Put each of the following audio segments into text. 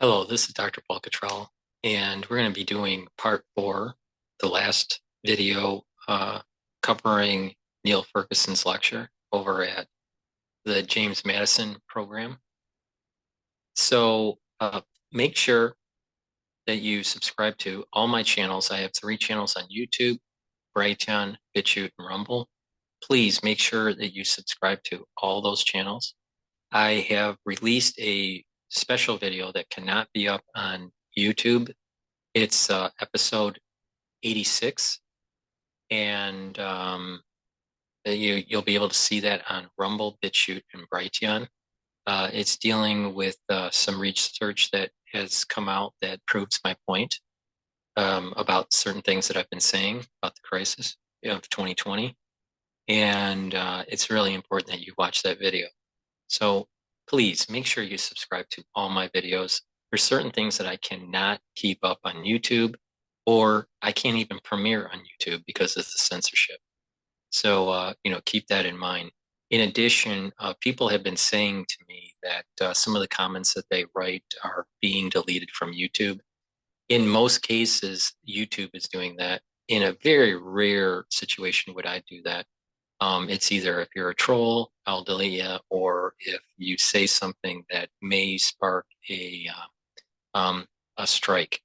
Hello, this is Dr. Paul Cottrell, and we're going to be doing part 4, the last video covering Neil Ferguson's lecture over at the James Madison program. So make sure that you subscribe to all my channels. I have 3 channels on YouTube, Brighteon, Bitchute, and Rumble. Please make sure that you subscribe to all those channels. I have released a special video that cannot be up on YouTube. It's episode 86, and you'll be able to see that on Rumble, Bitchute, and Brighteon. It's dealing with some research that has come out that proves my point about certain things that I've been saying about the crisis of 2020. And it's really important that you watch that video. So please make sure you subscribe to all my videos. There's certain things that I cannot keep up on YouTube, or I can't even premiere on YouTube because of the censorship. So, keep that in mind. In addition, people have been saying to me that some of the comments that they write are being deleted from YouTube. In most cases, YouTube is doing that. In a very rare situation would I do that. It's either if you're a troll, I'll delete you, or if you say something that may spark a strike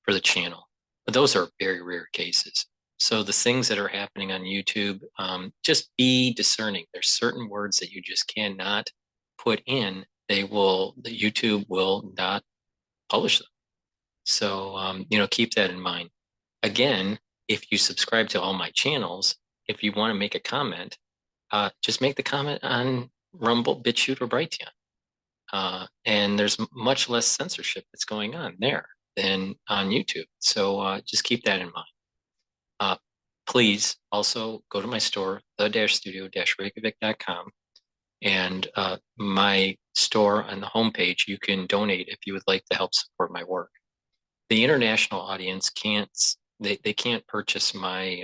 for the channel. But those are very rare cases. So the things that are happening on YouTube, just be discerning. There's certain words that you just cannot put in. YouTube will not publish them. So, keep that in mind. Again, if you subscribe to all my channels, if you want to make a comment, just make the comment on Rumble, Bitchute, or Brighteon. And there's much less censorship that's going on there than on YouTube. So just keep that in mind. Please also go to my store, the-studio-reykjavik.com. And my store on the homepage, you can donate if you would like to help support my work. The international audience can't purchase my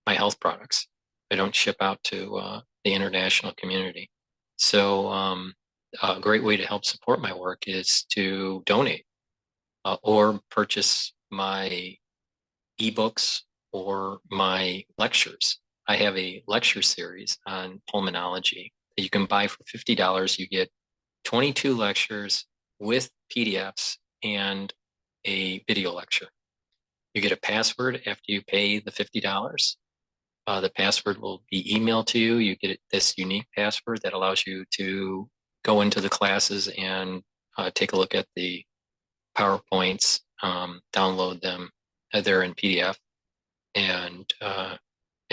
my health products. I don't ship out to the international community. So a great way to help support my work is to donate or purchase my ebooks or my lectures. I have a lecture series on pulmonology that you can buy for $50. You get 22 lectures with PDFs and a video lecture. You get a password after you pay the $50. The password will be emailed to you. You get this unique password that allows you to go into the classes and take a look at the PowerPoints, download them. They're in PDF, and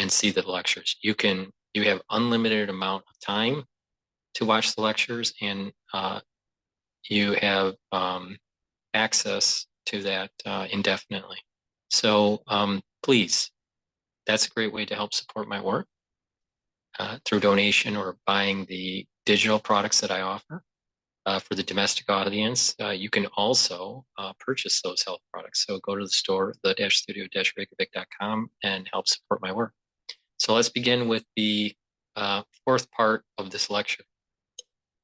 see the lectures. You have unlimited amount of time to watch the lectures, and you have access to that indefinitely. So please, that's a great way to help support my work through donation or buying the digital products that I offer. For the domestic audience, you can also purchase those health products. So go to the store, the-studio-reykjavik.com, and help support my work. So let's begin with the 4th part of this lecture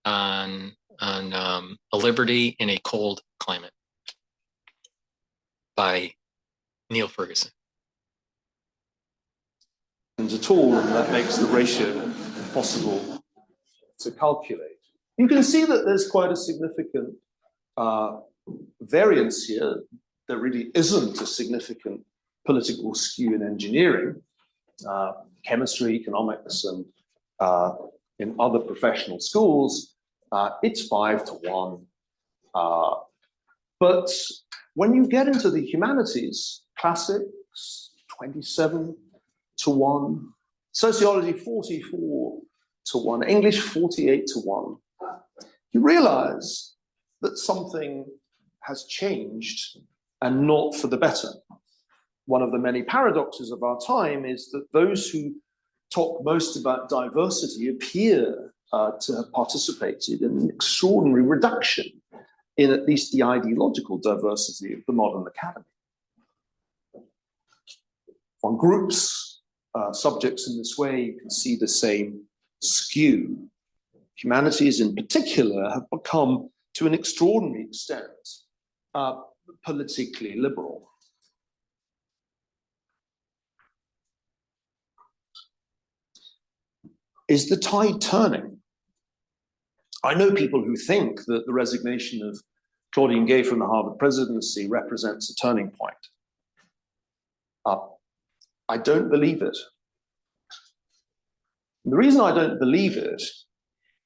on a liberty in a cold climate by Neil Ferguson. At all, and that makes the ratio possible to calculate. You can see that there's quite a significant variance here. There really isn't a significant political skew in engineering, chemistry, economics, and in other professional schools, it's 5-1. But when you get into the humanities, classics, 27-1, sociology 44-1, English 48-1, you realize that something has changed and not for the better. One of the many paradoxes of our time is that those who talk most about diversity appear to have participated in an extraordinary reduction in at least the ideological diversity of the modern academy. On groups, subjects in this way, you can see the same skew. Humanities in particular have become, to an extraordinary extent, politically liberal. Is the tide turning? I know people who think that the resignation of Claudine Gay from the Harvard presidency represents a turning point. I don't believe it. And the reason I don't believe it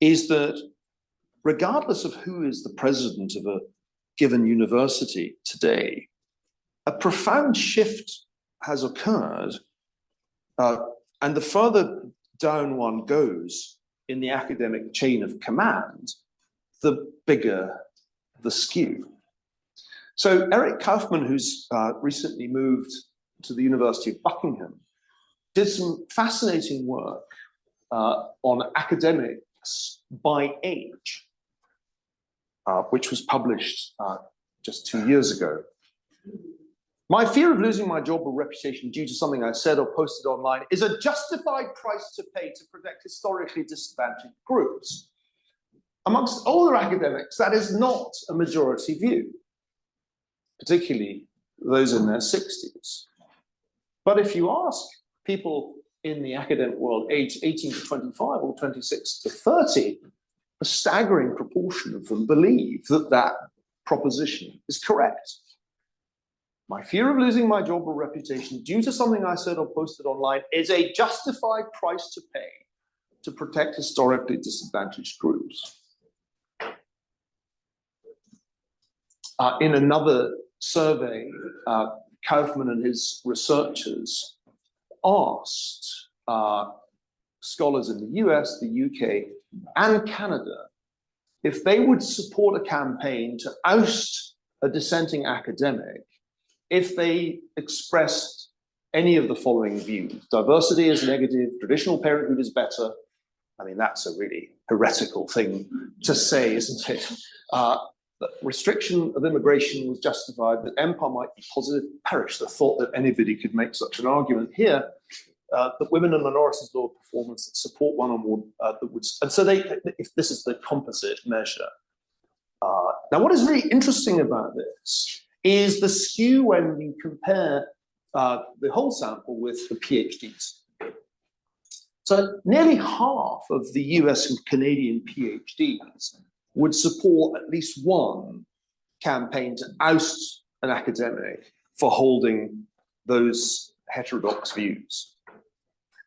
is that regardless of who is the president of a given university today, a profound shift has occurred, and the further down one goes in the academic chain of command, the bigger the skew. So Eric Kaufman, who's recently moved to the University of Buckingham, did some fascinating work on academics by age, which was published just 2 years ago. My fear of losing my job or reputation due to something I said or posted online is a justified price to pay to protect historically disadvantaged groups. Amongst older academics, that is not a majority view, particularly those in their 60s. But if you ask people in the academic world aged 18 to 25 or 26 to 30, a staggering proportion of them believe that that proposition is correct. My fear of losing my job or reputation due to something I said or posted online is a justified price to pay to protect historically disadvantaged groups. In another survey, Kaufman and his researchers asked scholars in the US, the UK, and Canada if they would support a campaign to oust a dissenting academic if they expressed any of the following views. Diversity is negative, traditional parenthood is better. I mean, that's a really heretical thing to say, isn't it? That restriction of immigration was justified, that empire might be positive. Perish the thought that anybody could make such an argument here. That women and minorities lower performance, that support one on one, that would, and so if this is the composite measure. Now, what is really interesting about this is the skew when you compare the whole sample with the PhDs. So nearly half of the US and Canadian PhDs would support at least one campaign to oust an academic for holding those heterodox views.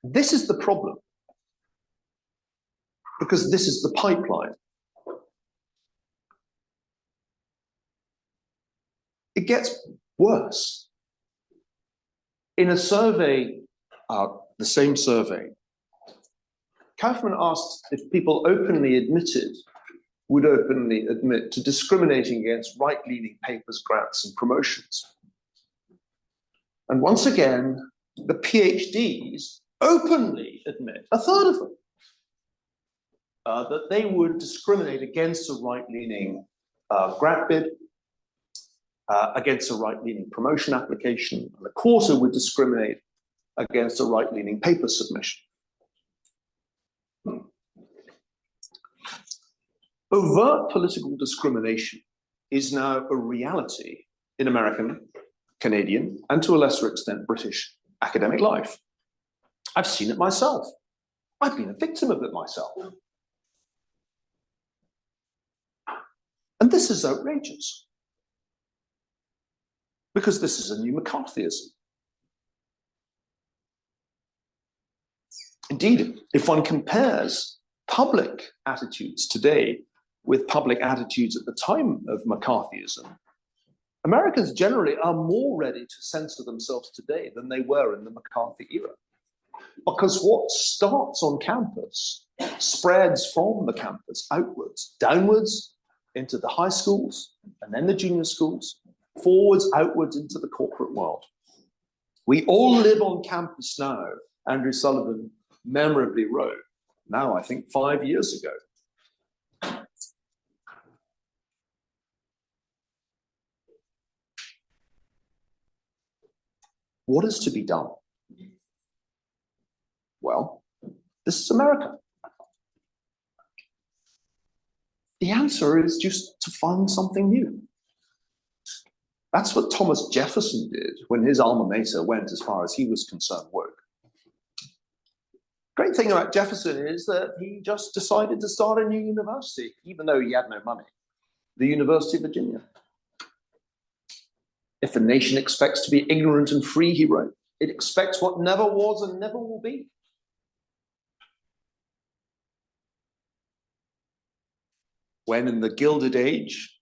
This is the problem, because this is the pipeline. It gets worse. In a survey, the same survey, Kaufman asked if people would openly admit to discriminating against right-leaning papers, grants, and promotions. And once again, the PhDs openly admit, a third of them, that they would discriminate against a right-leaning grant bid, against a right-leaning promotion application, and a quarter would discriminate against a right-leaning paper submission. Overt political discrimination is now a reality in American, Canadian, and to a lesser extent, British academic life. I've seen it myself. I've been a victim of it myself. And this is outrageous, because this is a new McCarthyism. Indeed, if one compares public attitudes today with public attitudes at the time of McCarthyism, Americans generally are more ready to censor themselves today than they were in the McCarthy era. Because what starts on campus spreads from the campus outwards, downwards into the high schools, and then the junior schools, forwards, outwards into the corporate world. We all live on campus now, Andrew Sullivan memorably wrote, now I think 5 years ago. What is to be done? Well, this is America. The answer is just to find something new. That's what Thomas Jefferson did when his alma mater went, as far as he was concerned, woke. Great thing about Jefferson is that he just decided to start a new university, even though he had no money, the University of Virginia. If a nation expects to be ignorant and free, he wrote, it expects what never was and never will be. When in the Gilded Age,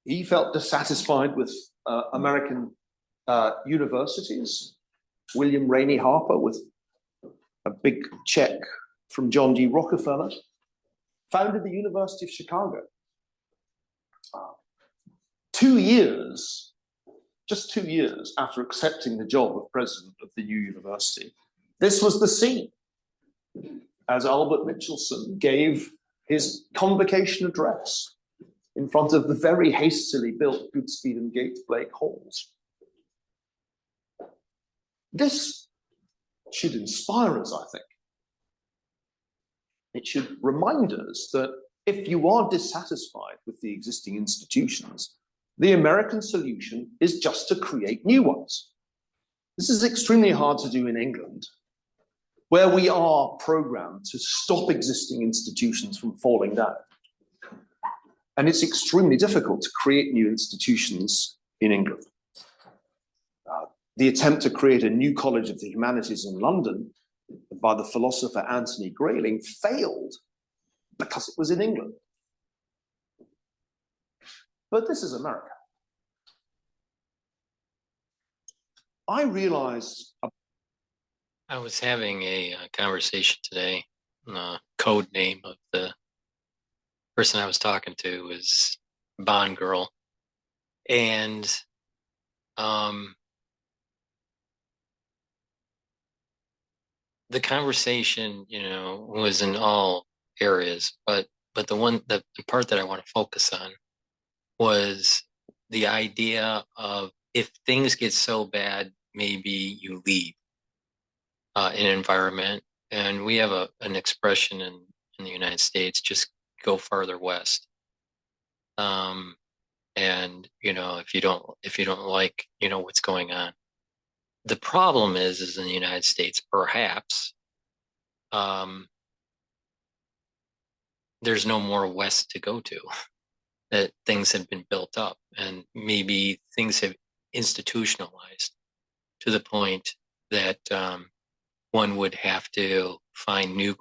he felt dissatisfied with American universities, William Rainey Harper, with a big check from John D. Rockefeller, founded the University of Chicago. 2 years, just 2 years after accepting the job of president of the new university, this was the scene as Albert Mitchelson gave his convocation address in front of the very hastily built Goodspeed and Gates Blake halls. This should inspire us, I think. It should remind us that if you are dissatisfied with the existing institutions, the American solution is just to create new ones. This is extremely hard to do in England, where we are programmed to stop existing institutions from falling down. And it's extremely difficult to create new institutions in England. The attempt to create a new College of the Humanities in London by the philosopher Anthony Grayling failed because it was in England. But this is America. I realized... I was having a conversation today. The code name of the person I was talking to was Bond Girl. And the conversation, was in all areas, but the part that I want to focus on was the idea of, if things get so bad, maybe you leave an environment. And we have an expression in the United States, just go farther west. And if you don't like what's going on. The problem is in the United States, perhaps there's no more west to go to. That things have been built up, and maybe things have institutionalized to the point that one would have to find new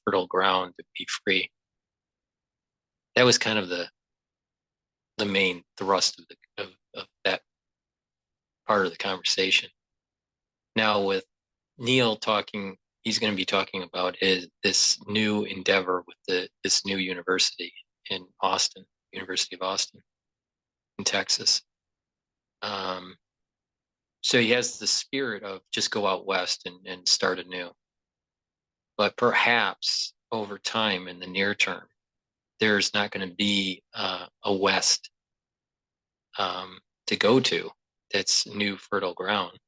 fertile ground to be free. That was kind of the main thrust of that part of the conversation. Now, with Neil talking, he's going to be talking about this new endeavor with this new university in Austin, University of Austin in Texas. So he has the spirit of just go out west and start anew. But perhaps over time, in the near term, there's not going to be a west to go to that's new fertile ground,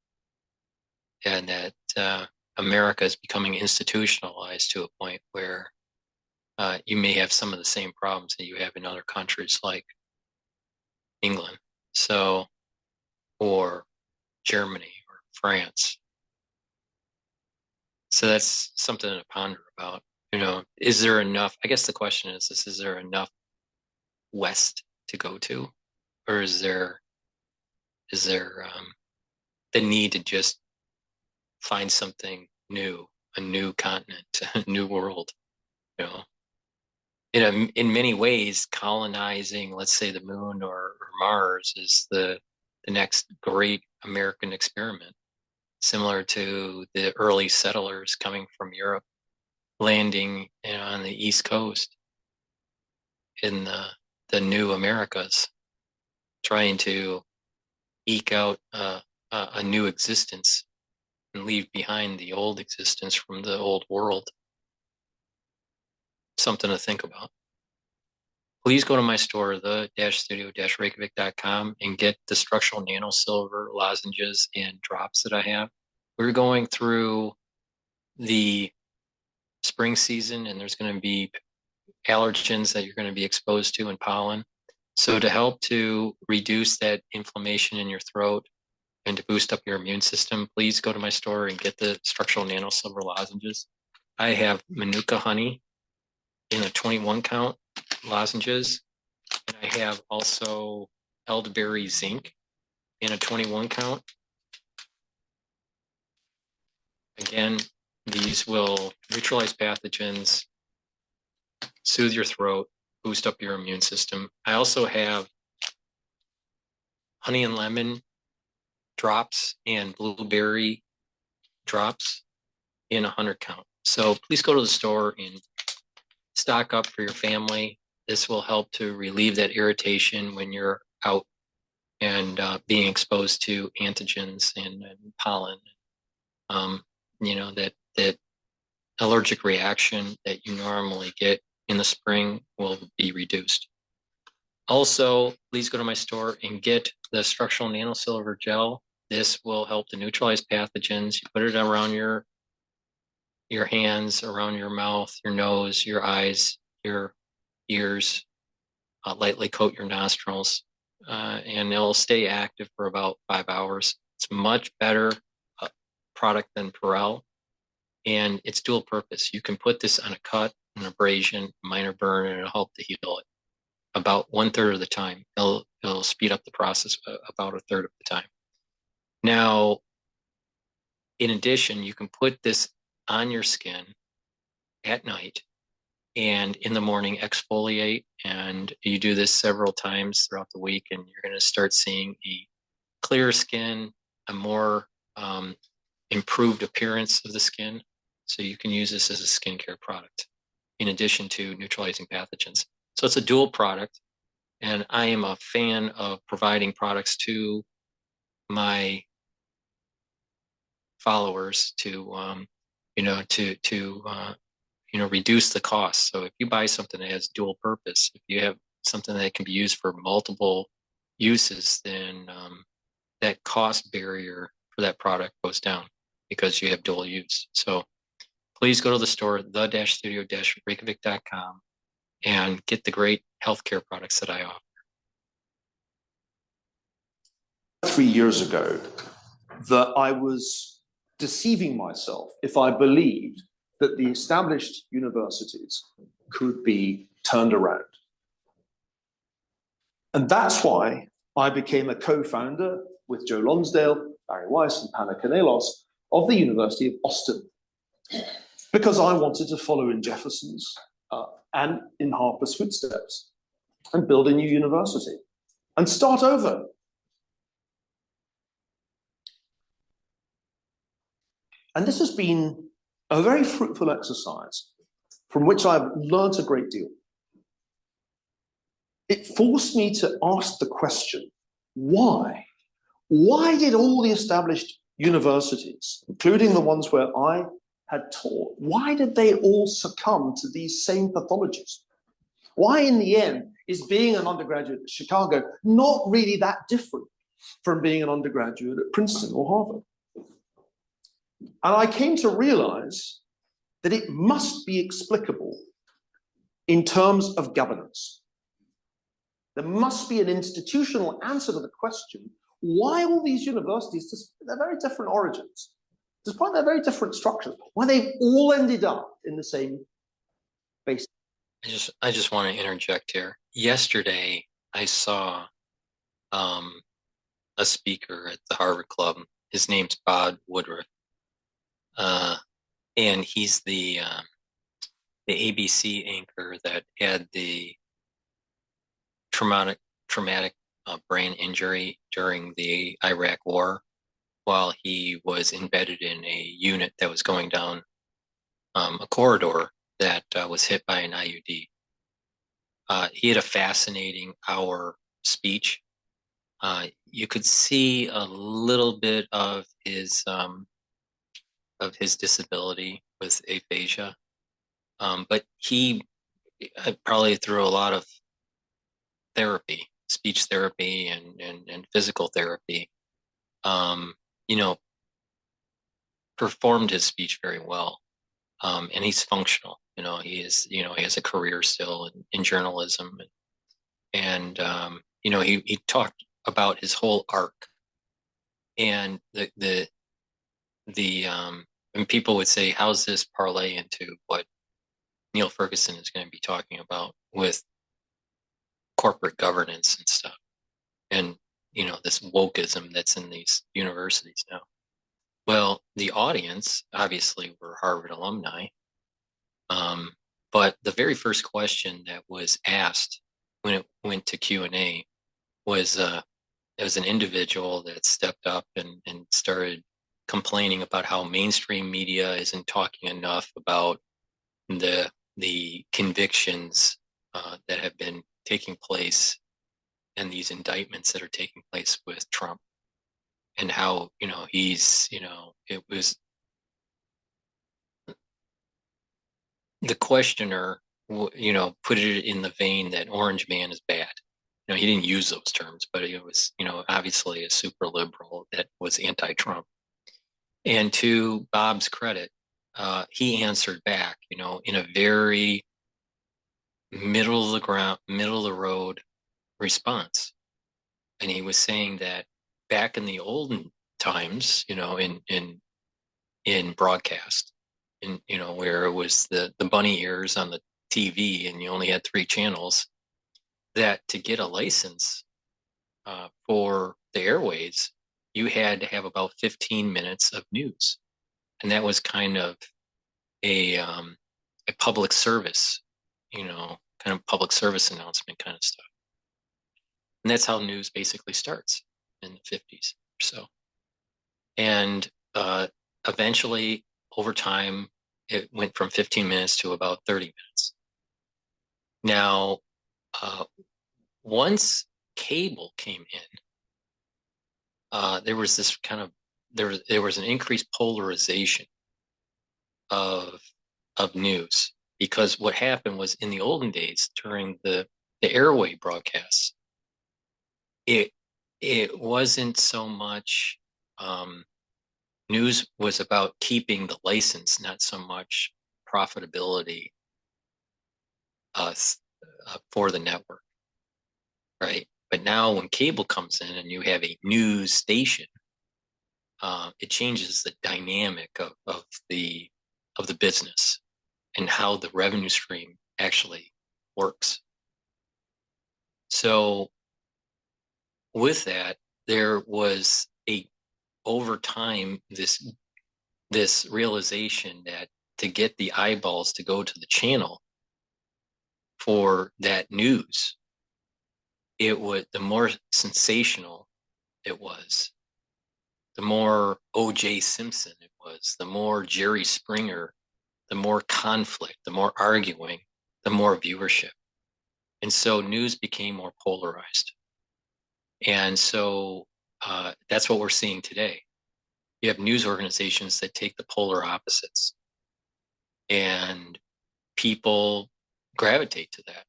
and that America is becoming institutionalized to a point where you may have some of the same problems that you have in other countries like England, or Germany or France. So that's something to ponder about. Is there enough? I guess the question is there enough west to go to, or is there the need to just find something new, a new continent, a new world? In many ways, colonizing, let's say, the moon or Mars is the next great American experiment, similar to the early settlers coming from Europe, landing on the East Coast in the new Americas, trying to eke out a new existence and leave behind the old existence from the old world. Something to think about. Please go to my store, the-studio-reykjavik.com, and get the structural nano silver lozenges and drops that I have. We're going through the spring season, and there's going to be allergens that you're going to be exposed to, and pollen. So to help to reduce that inflammation in your throat and to boost up your immune system, please go to my store and get the structural nano silver lozenges. I have Manuka honey in a 21 count lozenges. And I have also elderberry zinc in a 21 count. Again, these will neutralize pathogens, soothe your throat, boost up your immune system. I also have honey and lemon drops and blueberry drops in a 100 count. So please go to the store and stock up for your family. This will help to relieve that irritation when you're out and being exposed to antigens and pollen. That allergic reaction that you normally get in the spring will be reduced. Also, please go to my store and get the structural nanosilver gel. This will help to neutralize pathogens. You put it around your hands, around your mouth, your nose, your eyes, your ears, lightly coat your nostrils, and it'll stay active for about 5 hours. It's much better product than Perel, and it's dual purpose. You can put this on a cut, an abrasion, minor burn, and it'll help to heal it about 1/3 of the time. It'll speed up the process about 1/3 of the time. Now, in addition, you can put this on your skin at night and in the morning exfoliate, and you do this several times throughout the week, and you're going to start seeing a clearer skin, a more improved appearance of the skin. So you can use this as a skincare product in addition to neutralizing pathogens. So it's a dual product, and I am a fan of providing products to my followers to reduce the cost. So if you buy something that has dual purpose, if you have something that can be used for multiple uses, then that cost barrier for that product goes down because you have dual use. So please go to the store, the-studio-reykjavik.com, and get the great healthcare products that I offer. 3 years ago, that I was deceiving myself if I believed that the established universities could be turned around. And that's why I became a co-founder with Joe Lonsdale, Barry Weiss, and Panna Kanelos of the University of Boston, because I wanted to follow in Jefferson's and in Harper's footsteps and build a new university and start over. And this has been a very fruitful exercise from which I've learned a great deal. It forced me to ask the question, why? Why did all the established universities, including the ones where I had taught, why did they all succumb to these same pathologies? Why, in the end, is being an undergraduate at Chicago not really that different from being an undergraduate at Princeton or Harvard? And I came to realize that it must be explicable in terms of governance. There must be an institutional answer to the question, why all these universities, despite their very different origins, despite their very different structures, why they've all ended up in the same base. I just want to interject here. Yesterday, I saw a speaker at the Harvard Club. His name's Bob Woodruff. And he's the ABC anchor that had the traumatic brain injury during the Iraq War, while he was embedded in a unit that was going down a corridor that was hit by an IUD. He had a fascinating hour speech. You could see a little bit of his disability with aphasia, but he probably through a lot of therapy, speech therapy and physical therapy, performed his speech very well. And he's functional. He has a career still in journalism. And he talked about his whole arc, and and people would say, how's this parlay into what Neil Ferguson is going to be talking about with corporate governance and stuff, and this wokeism that's in these universities now. Well, the audience obviously were Harvard alumni, but the very first question that was asked when it went to Q&A was it was an individual that stepped up and started complaining about how mainstream media isn't talking enough about the convictions that have been taking place and these indictments that are taking place with Trump, and how it was the questioner put it in the vein that Orange Man is bad. He didn't use those terms, but it was obviously a super liberal that was anti-Trump. And to Bob's credit, he answered back, in a very middle of the ground, middle of the road response. And he was saying that back in the olden times, in broadcast, where it was the bunny ears on the TV and you only had 3 channels, that to get a license for the airways, you had to have about 15 minutes of news. And that was kind of a public service, kind of public service announcement kind of stuff. And that's how news basically starts in the 50s or so. And eventually, over time, it went from 15 minutes to about 30 minutes. Now, once cable came in, there was this kind of there was an increased polarization of news, because what happened was, in the olden days during the airway broadcasts, it wasn't so much news was about keeping the license, not so much profitability for the network, right? But now when cable comes in and you have a news station, it changes the dynamic of the business and how the revenue stream actually works. So with that, there was over time this realization that to get the eyeballs to go to the channel for that news, the more sensational it was, the more O.J. Simpson it was, the more Jerry Springer, the more conflict, the more arguing, the more viewership. And so news became more polarized. And so that's what we're seeing today. You have news organizations that take the polar opposites, and people gravitate to that.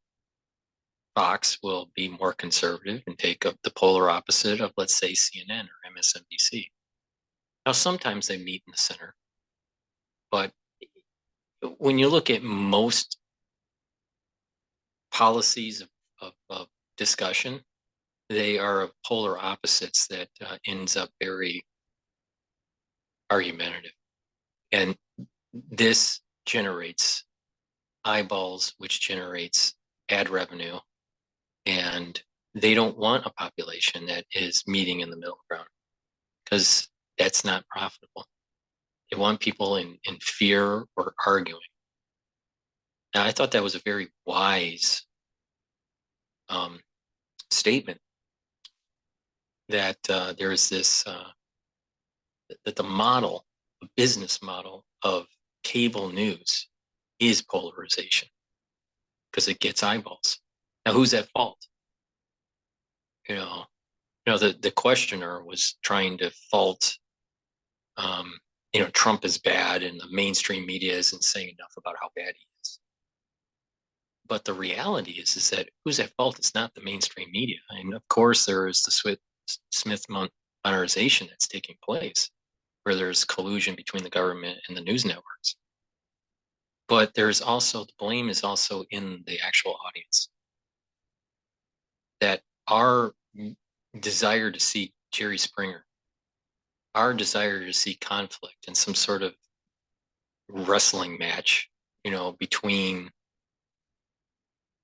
Fox will be more conservative and take up the polar opposite of, let's say, CNN or MSNBC. Now, sometimes they meet in the center, but when you look at most policies of discussion, they are of polar opposites that ends up very argumentative. And this generates eyeballs, which generates ad revenue. And they don't want a population that is meeting in the middle ground, because that's not profitable. They want people in fear or arguing. Now, I thought that was a very wise statement, that there is this, that the model, the business model of cable news is polarization, because it gets eyeballs. Now, who's at fault? The questioner was trying to fault, Trump is bad and the mainstream media isn't saying enough about how bad he is. But the reality is that who's at fault? It's not the mainstream media. And of course, there is the Smith modernization that's taking place, where there's collusion between the government and the news networks. But there's also, the blame is also in the actual audience. that our desire to see Jerry Springer, our desire to see conflict and some sort of wrestling match, between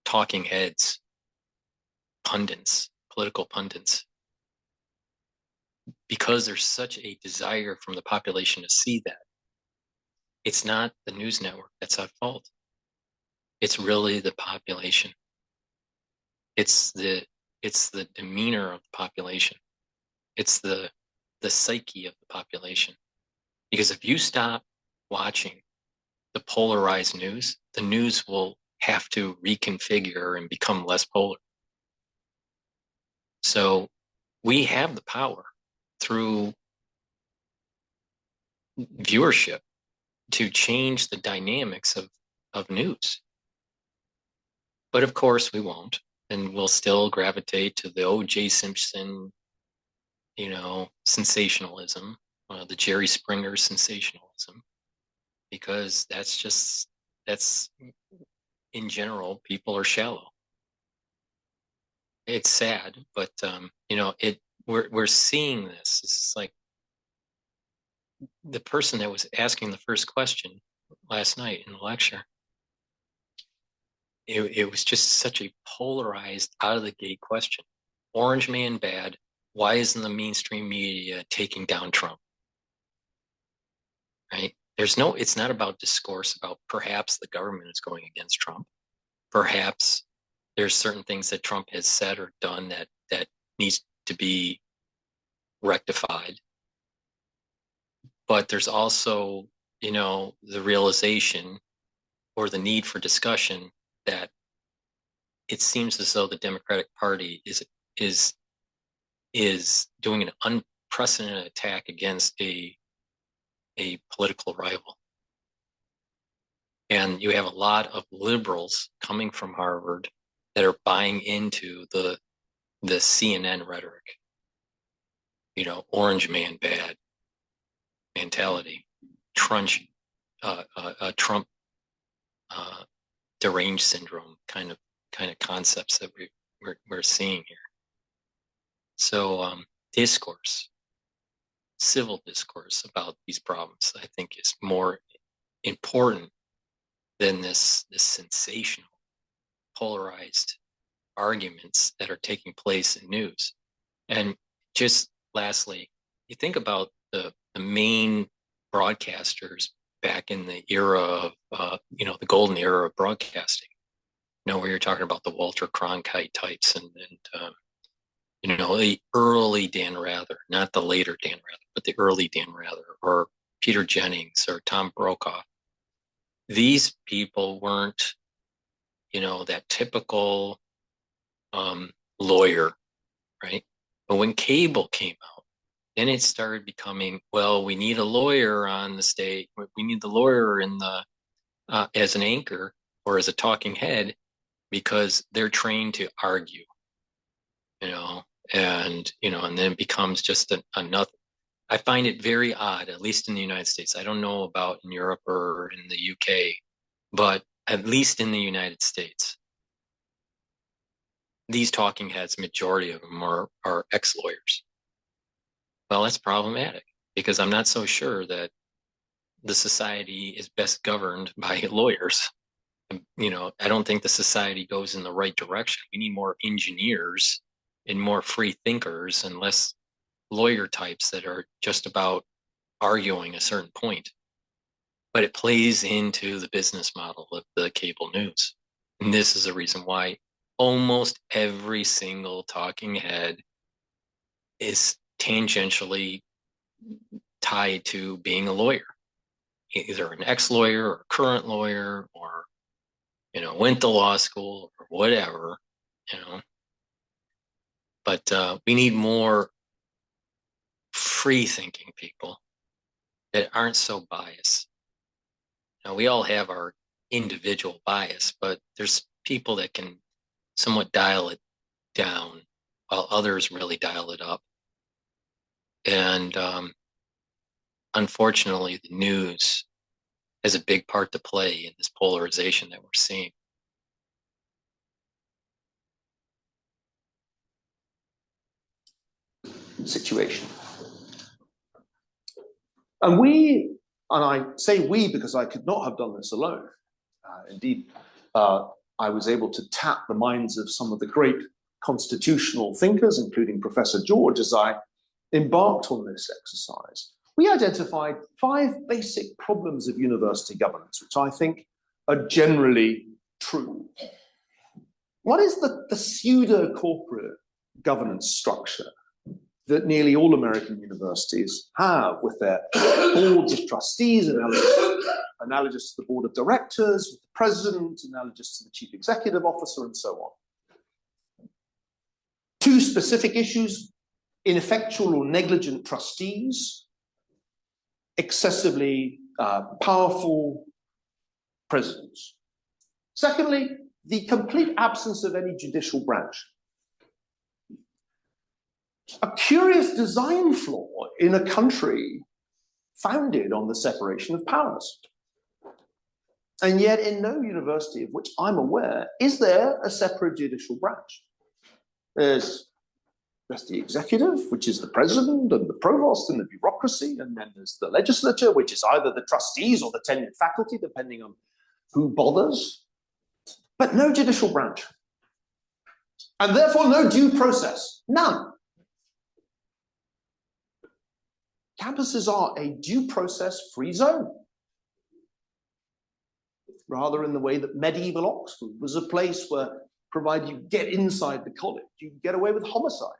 talking heads, pundits, political pundits, because there's such a desire from the population to see that. It's not the news network that's at fault. It's really the population. It's the demeanor of the population. It's the psyche of the population. Because if you stop watching the polarized news, the news will have to reconfigure and become less polar. So we have the power through viewership to change the dynamics of news. But of course we won't, and we'll still gravitate to the O.J. Simpson, sensationalism, the Jerry Springer sensationalism, because that's in general, people are shallow. It's sad, but we're seeing this. It's like the person that was asking the first question last night in the lecture. It was just such a polarized, out of the gate question. Orange man bad. Why isn't the mainstream media taking down Trump? Right? It's not about discourse about perhaps the government is going against Trump. Perhaps there's certain things that Trump has said or done that needs to be rectified. But there's also, the realization or the need for discussion that it seems as though the Democratic Party is doing an unprecedented attack against a political rival. And you have a lot of liberals coming from Harvard that are buying into the CNN rhetoric, orange man bad mentality, Trump deranged syndrome kind of concepts that we're seeing here. So discourse, civil discourse about these problems, I think is more important than this sensational, polarized arguments that are taking place in news. And just lastly, you think about the main broadcasters back in the era of, the golden era of broadcasting, where you're talking about the Walter Cronkite types and the early Dan Rather, not the later Dan Rather, but the early Dan Rather, or Peter Jennings or Tom Brokaw. These people weren't, that typical lawyer, right? But when cable came out, then it started becoming, well, we need a lawyer on the stage. We need the lawyer in the as an anchor or as a talking head, because they're trained to argue, and then it becomes just another. I find it very odd, at least in the United States. I don't know about in Europe or in the UK, but at least in the United States, these talking heads, majority of them are ex-lawyers. Well, that's problematic, because I'm not so sure that the society is best governed by lawyers. I don't think the society goes in the right direction. We need more engineers and more free thinkers and less lawyer types that are just about arguing a certain point. But it plays into the business model of the cable news. And this is a reason why almost every single talking head is tangentially tied to being a lawyer, either an ex-lawyer or a current lawyer, or went to law school or whatever, but we need more free thinking people that aren't so biased. Now, we all have our individual bias, but there's people that can somewhat dial it down while others really dial it up. And unfortunately, the news has a big part to play in this polarization that we're seeing. situation. And I say we because I could not have done this alone. Indeed, I was able to tap the minds of some of the great constitutional thinkers, including Professor George, as I embarked on this exercise. We identified 5 basic problems of university governance, which I think are generally true. What is the pseudo-corporate governance structure that nearly all American universities have, with their boards of trustees, analogous to the board of directors, with the president, analogous to the chief executive officer, and so on? 2 specific issues: ineffectual or negligent trustees, excessively powerful presidents. Secondly, the complete absence of any judicial branch. A curious design flaw in a country founded on the separation of powers. And yet in no university of which I'm aware is there a separate judicial branch. There's the executive, which is the president and the provost and the bureaucracy, and then there's the legislature, which is either the trustees or the tenured faculty, depending on who bothers, but no judicial branch. And therefore no due process, none. Campuses are a due process-free zone, rather in the way that medieval Oxford was a place where, provided you get inside the college, you get away with homicide.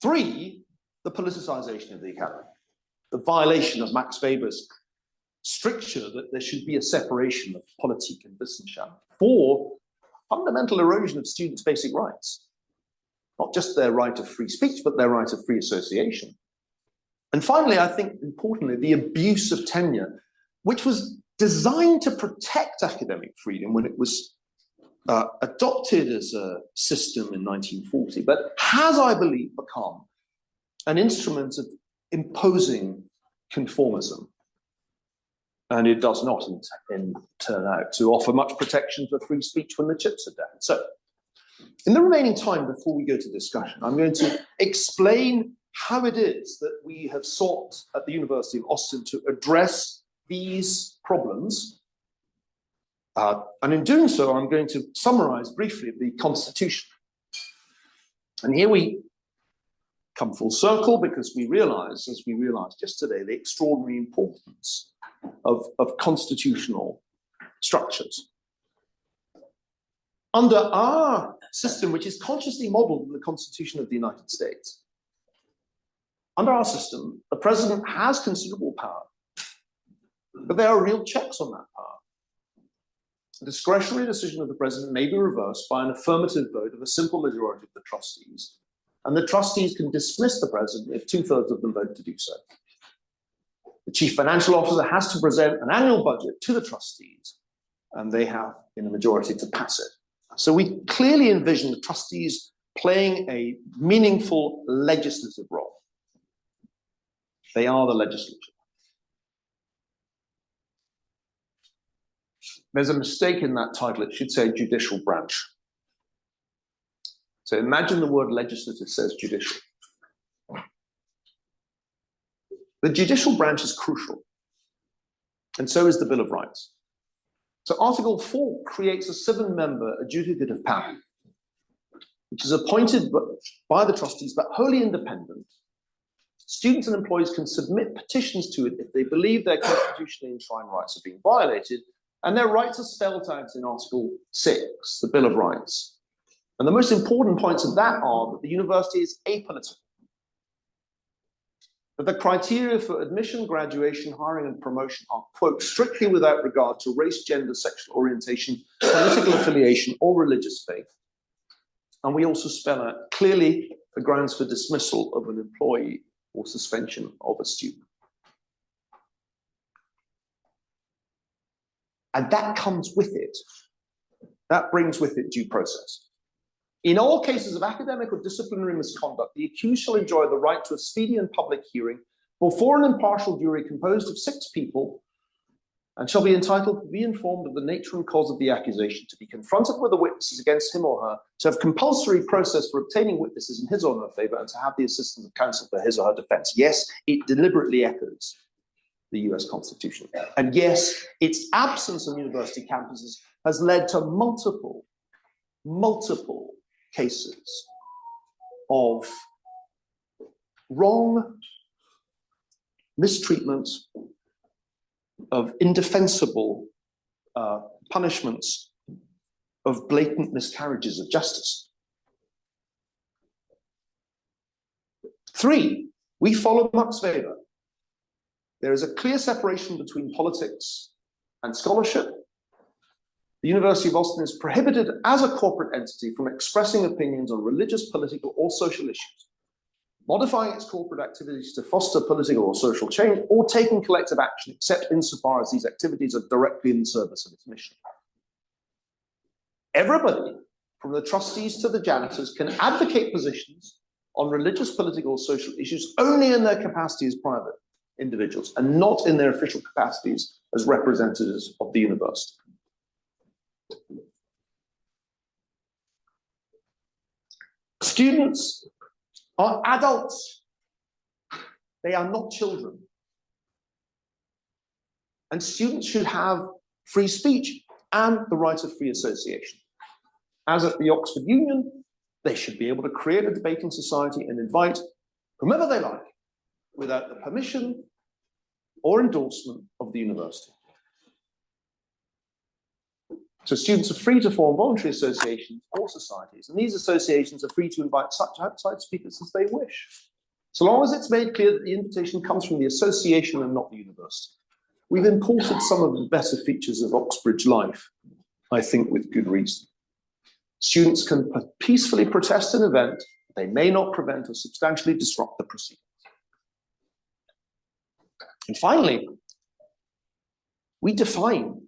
3, the politicization of the academy, the violation of Max Weber's stricture that there should be a separation of Politik and Wissenschaft. 4, fundamental erosion of students' basic rights. Not just their right of free speech, but their right of free association. And finally, I think importantly, the abuse of tenure, which was designed to protect academic freedom when it was adopted as a system in 1940, but has, I believe, become an instrument of imposing conformism. And it does not turn out to offer much protection for free speech when the chips are down. So, in the remaining time before we go to discussion, I'm going to explain how it is that we have sought at the University of Austin to address these problems. And in doing so, I'm going to summarize briefly the Constitution. And here we come full circle because we realize, as we realized yesterday, the extraordinary importance of constitutional structures. Under our system, which is consciously modeled in the Constitution of the United States, under our system, the president has considerable power, but there are real checks on that power. The discretionary decision of the president may be reversed by an affirmative vote of a simple majority of the trustees, and the trustees can dismiss the president if 2/3 of them vote to do so. The chief financial officer has to present an annual budget to the trustees, and they have, in a majority, to pass it. So we clearly envision the trustees playing a meaningful legislative role. They are the legislature. There's a mistake in that title. It should say judicial branch. So imagine the word legislative says judicial. The judicial branch is crucial, and so is the Bill of Rights. So Article 4 creates a 7-member adjudicative panel, which is appointed by the trustees but wholly independent. Students and employees can submit petitions to it if they believe their constitutionally enshrined rights are being violated, and their rights are spelled out in Article 6, the Bill of Rights. And the most important points of that are that the university is apolitical, that the criteria for admission, graduation, hiring, and promotion are, quote, strictly without regard to race, gender, sexual orientation, political affiliation, or religious faith. And we also spell out clearly the grounds for dismissal of an employee or suspension of a student. And that comes with it. That brings with it due process. In all cases of academic or disciplinary misconduct, the accused shall enjoy the right to a speedy and public hearing before an impartial jury composed of 6 people and shall be entitled to be informed of the nature and cause of the accusation, to be confronted with the witnesses against him or her, to have compulsory process for obtaining witnesses in his or her favour, and to have the assistance of counsel for his or her defence. Yes, it deliberately echoes the US Constitution. And yes, its absence on university campuses has led to multiple cases of wrong mistreatment, of indefensible punishments, of blatant miscarriages of justice. 3, we follow Max Weber. There is a clear separation between politics and scholarship. The University of Austin is prohibited as a corporate entity from expressing opinions on religious, political, or social issues, modifying its corporate activities to foster political or social change, or taking collective action except insofar as these activities are directly in the service of its mission. Everybody, from the trustees to the janitors, can advocate positions on religious, political, or social issues only in their capacity as private individuals and not in their official capacities as representatives of the university. Students are adults. They are not children. And students should have free speech and the right of free association. As at the Oxford Union, they should be able to create a debating society and invite whomever they like without the permission or endorsement of the university. So students are free to form voluntary associations or societies, and these associations are free to invite such outside speakers as they wish, so long as it's made clear that the invitation comes from the association and not the university. We've imported some of the better features of Oxbridge life, I think with good reason. Students can peacefully protest an event. They may not prevent or substantially disrupt the proceedings. And finally, we define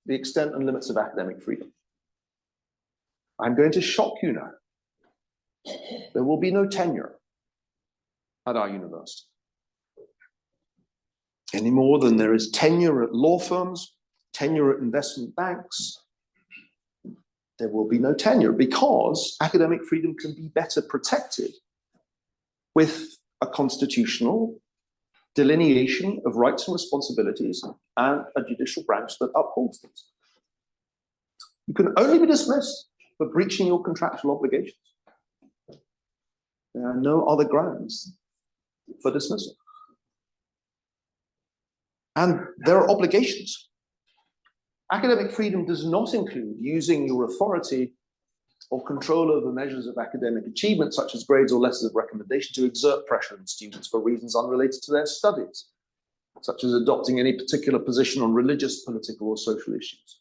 the extent and limits of academic freedom. I'm going to shock you now. There will be no tenure at our university, any more than there is tenure at law firms, tenure at investment banks. There will be no tenure because academic freedom can be better protected with a constitutional delineation of rights and responsibilities and a judicial branch that upholds these. You can only be dismissed for breaching your contractual obligations. There are no other grounds for dismissal. And there are obligations. Academic freedom does not include using your authority or control over measures of academic achievement, such as grades or letters of recommendation, to exert pressure on students for reasons unrelated to their studies, such as adopting any particular position on religious, political, or social issues.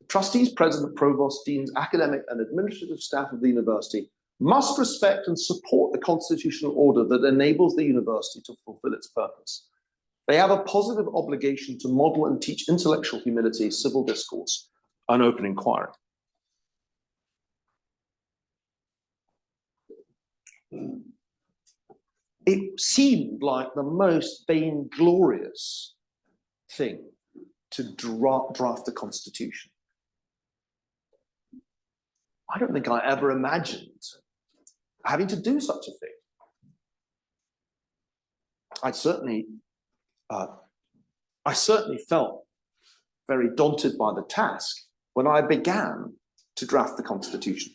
The trustees, president, provost, deans, academic, and administrative staff of the university must respect and support the constitutional order that enables the university to fulfill its purpose. They have a positive obligation to model and teach intellectual humility, civil discourse, and open inquiry. It seemed like the most vainglorious thing to draft a constitution. I don't think I ever imagined having to do such a thing. I certainly felt very daunted by the task when I began to draft the Constitution,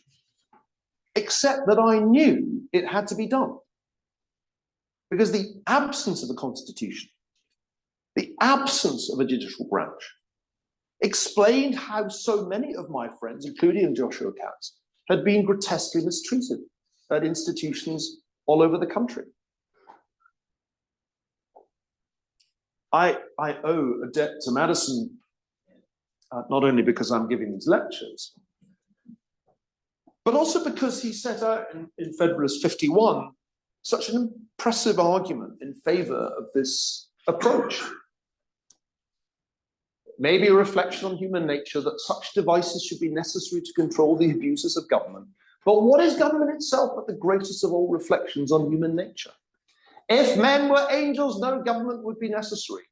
except that I knew it had to be done. Because the absence of a Constitution, the absence of a judicial branch, explained how so many of my friends, including Joshua Katz, had been grotesquely mistreated at institutions all over the country. I owe a debt to Madison, not only because I'm giving these lectures, but also because he set out in Federalist 51 such an impressive argument in favor of this approach. Maybe a reflection on human nature that such devices should be necessary to control the abuses of government. But what is government itself but the greatest of all reflections on human nature? If men were angels, no government would be necessary.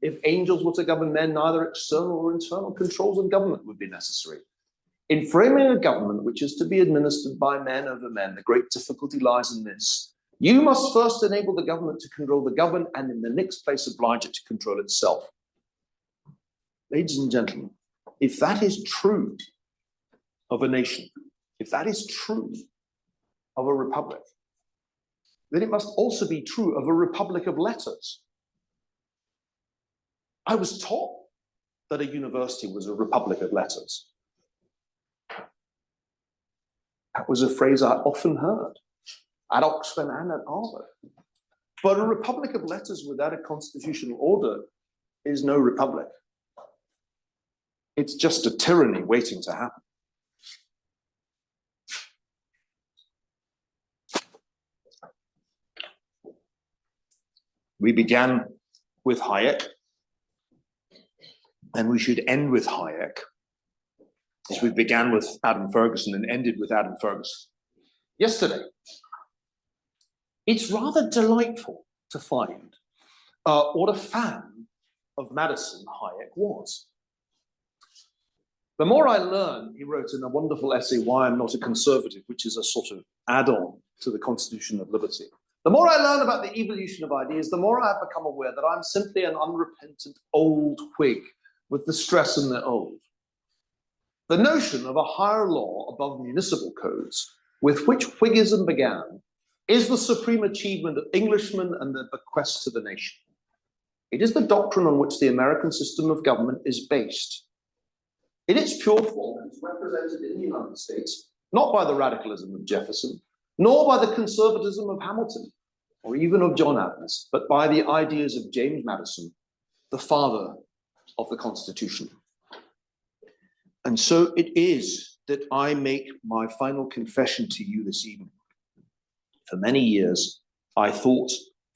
If angels were to govern men, neither external or internal controls of government would be necessary. In framing a government which is to be administered by men over men, the great difficulty lies in this. You must first enable the government to control the governed, and in the next place oblige it to control itself. Ladies and gentlemen, if that is true of a nation, if that is true of a republic, then it must also be true of a republic of letters. I was taught that a university was a republic of letters. That was a phrase I often heard at Oxford and at Harvard. But a republic of letters without a constitutional order is no republic. It's just a tyranny waiting to happen. We began with Hayek, and we should end with Hayek, as we began with Adam Ferguson and ended with Adam Ferguson yesterday. It's rather delightful to find what a fan of Madison Hayek was. The more I learn, he wrote in a wonderful essay, Why I'm Not a Conservative, which is a sort of add-on to the Constitution of Liberty. The more I learn about the evolution of ideas, the more I've become aware that I'm simply an unrepentant old Whig with the stress in the old. The notion of a higher law above municipal codes, with which Whiggism began, is the supreme achievement of Englishmen and their bequest to the nation. It is the doctrine on which the American system of government is based. In its pure form, it's represented in the United States, not by the radicalism of Jefferson, nor by the conservatism of Hamilton, or even of John Adams, but by the ideas of James Madison, the father of the Constitution. And so it is that I make my final confession to you this evening. For many years, I thought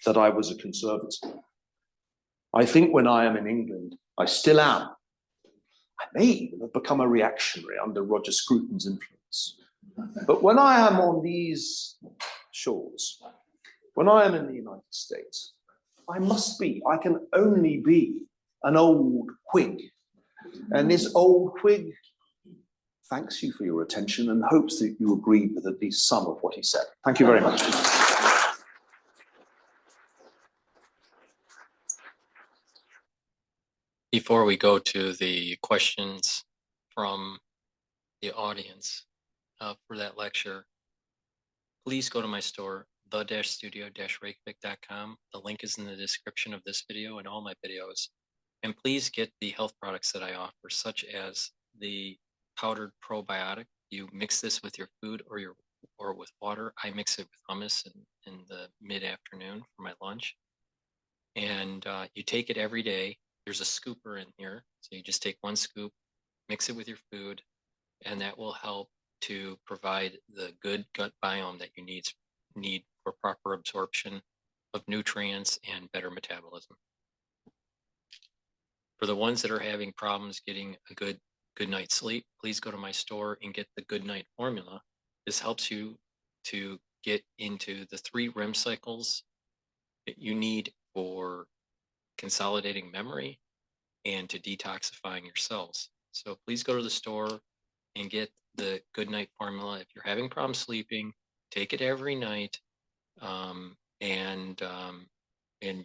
that I was a conservative. I think when I am in England, I still am. I may even have become a reactionary under Roger Scruton's influence. But when I am on these shores, when I am in the United States, I can only be an old Whig. And this old Whig thanks you for your attention and hopes that you agree with at least some of what he said. Thank you very much. Before we go to the questions from the audience for that lecture, please go to my store, the-studio-reykjavik.com. The link is in the description of this video and all my videos. And please get the health products that I offer, such as the powdered probiotic. You mix this with your food or with water. I mix it with hummus in the mid-afternoon for my lunch. And you take it every day. There's a scooper in here. So you just take one scoop, mix it with your food, and that will help to provide the good gut biome that you need for proper absorption of nutrients and better metabolism. For the ones that are having problems getting a good night's sleep, please go to my store and get the Good Night Formula. This helps you to get into the 3 REM cycles that you need for consolidating memory and to detoxifying your cells. So please go to the store and get the Good Night Formula. If you're having problems sleeping, take it every night. And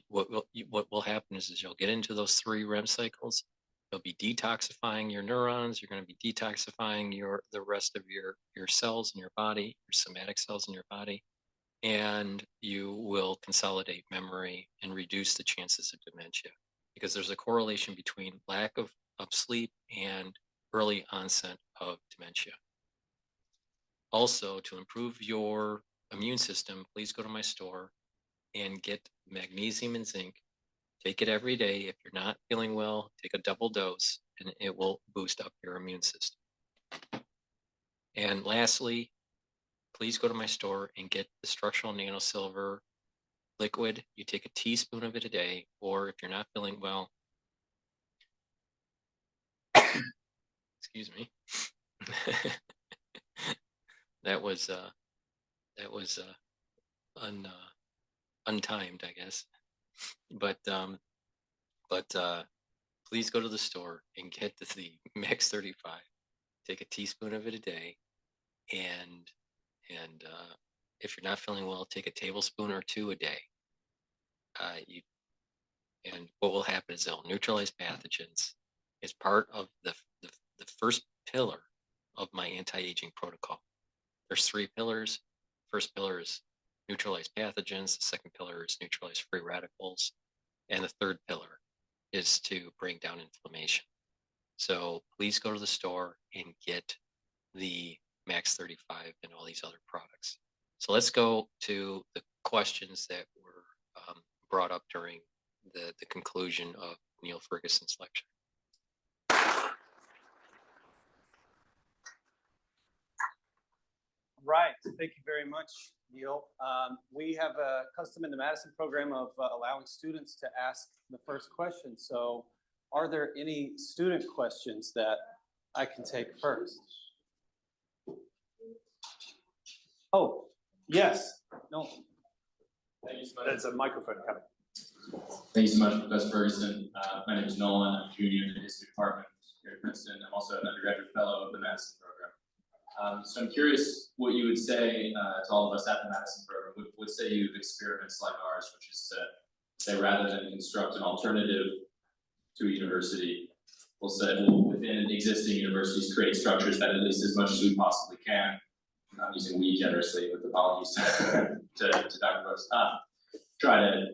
what will happen is you'll get into those 3 REM cycles. You'll be detoxifying your neurons. You're going to be detoxifying the rest of your cells in your body, your somatic cells in your body, and you will consolidate memory and reduce the chances of dementia, because there's a correlation between lack of sleep and early onset of dementia. Also, to improve your immune system, please go to my store and get magnesium and zinc. Take it every day. If you're not feeling well, take a double dose and it will boost up your immune system. And lastly, please go to my store and get the structural nanosilver liquid. You take a teaspoon of it a day, or if you're not feeling well, excuse me, that was untimed, I guess. But But please go to the store and get the Max 35. Take a teaspoon of it a day, and if you're not feeling well, take a tablespoon or two a day. And what will happen is they'll neutralize pathogens. It's part of the first pillar of my anti-aging protocol. There's 3 pillars. First pillar is neutralize pathogens. The second pillar is neutralize free radicals. And the third pillar is to bring down inflammation. So please go to the store and get the Max 35 and all these other products. So let's go to the questions that were brought up during the conclusion of Neil Ferguson's lecture. Right. Thank you very much, Neil. We have a custom in the Madison program of allowing students to ask the first question. So are there any student questions that I can take first? Oh, yes. No. Thank you so much. There's a microphone coming. Thank you so much, Professor Ferguson. My name is Nolan. I'm a junior in the history department here at Princeton. I'm also an undergraduate fellow of the Madison program. So I'm curious what you would say to all of us at the Madison program. What say you of experiments like ours, which is to say rather than construct an alternative to a university, we'll say within existing universities create structures that at least as much as we possibly can, I'm using we generously with apologies to Dr. Brooks, try to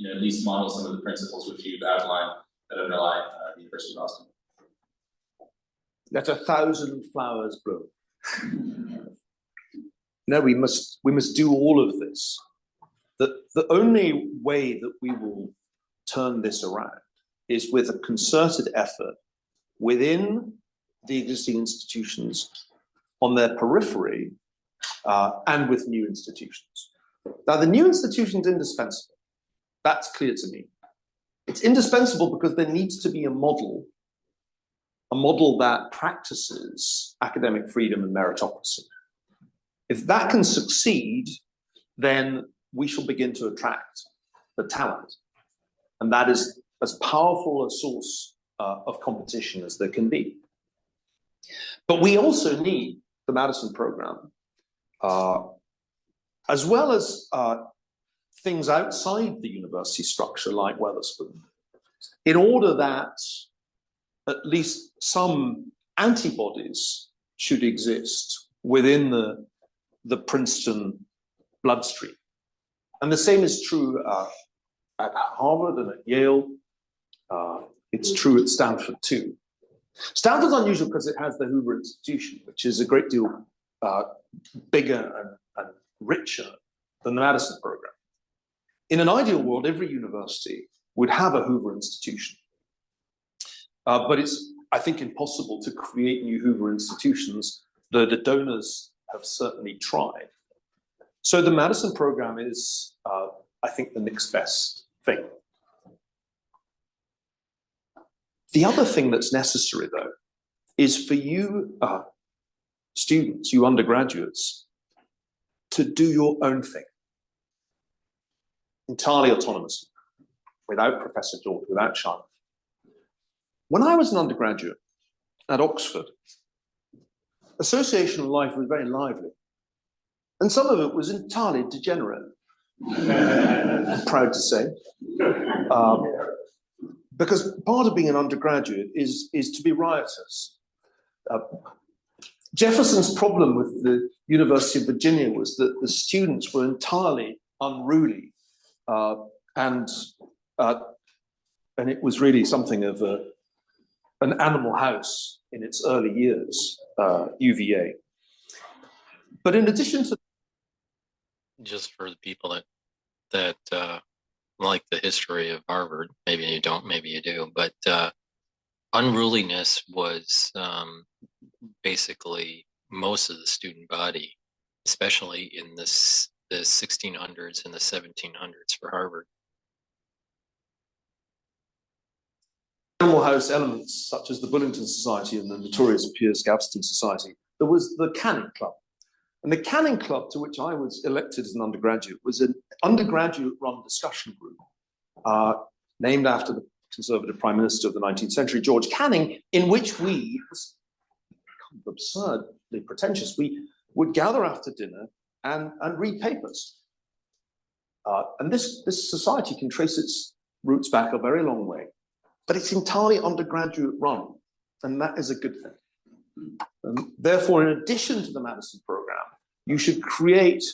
at least model some of the principles which you've outlined that underlie the University of Boston. Let 1,000 flowers bloom. No, we must do all of this. The only way that we will turn this around is with a concerted effort within the existing institutions, on their periphery, and with new institutions. Now, the new institution is indispensable. That's clear to me. It's indispensable because there needs to be a model that practices academic freedom and meritocracy. If that can succeed, then we shall begin to attract the talent. And that is as powerful a source of competition as there can be. But we also need the Madison program, as well as things outside the university structure like Wetherspoon, in order that at least some antibodies should exist within the Princeton bloodstream. And the same is true at Harvard and at Yale. It's true at Stanford too. Stanford's unusual because it has the Hoover Institution, which is a great deal bigger and richer than the Madison program. In an ideal world, every university would have a Hoover Institution. But it's, I think, impossible to create new Hoover institutions, though the donors have certainly tried. So the Madison program is, I think, the next best thing. The other thing that's necessary, though, is for you students, you undergraduates, to do your own thing, entirely autonomously, without Professor George, without Charlotte. When I was an undergraduate at Oxford, associational life was very lively, and some of it was entirely degenerate, I'm proud to say. Because part of being an undergraduate is to be riotous. Jefferson's problem with the University of Virginia was that the students were entirely unruly, and it was really something of an animal house in its early years, UVA. But in addition to, just for the people that like the history of Harvard, maybe you don't, maybe you do, but unruliness was basically most of the student body, especially in the 1600s and the 1700s for Harvard. Animal house elements such as the Bullington Society and the notorious Piers Gaveston Society, there was the Canning Club. And the Canning Club, to which I was elected as an undergraduate, was an undergraduate-run discussion group named after conservative prime minister of the 19th century, George Canning, in which we, it was kind of absurdly pretentious, we would gather after dinner and read papers. And this society can trace its roots back a very long way, but it's entirely undergraduate run, and that is a good thing. Therefore, in addition to the Madison program, you should create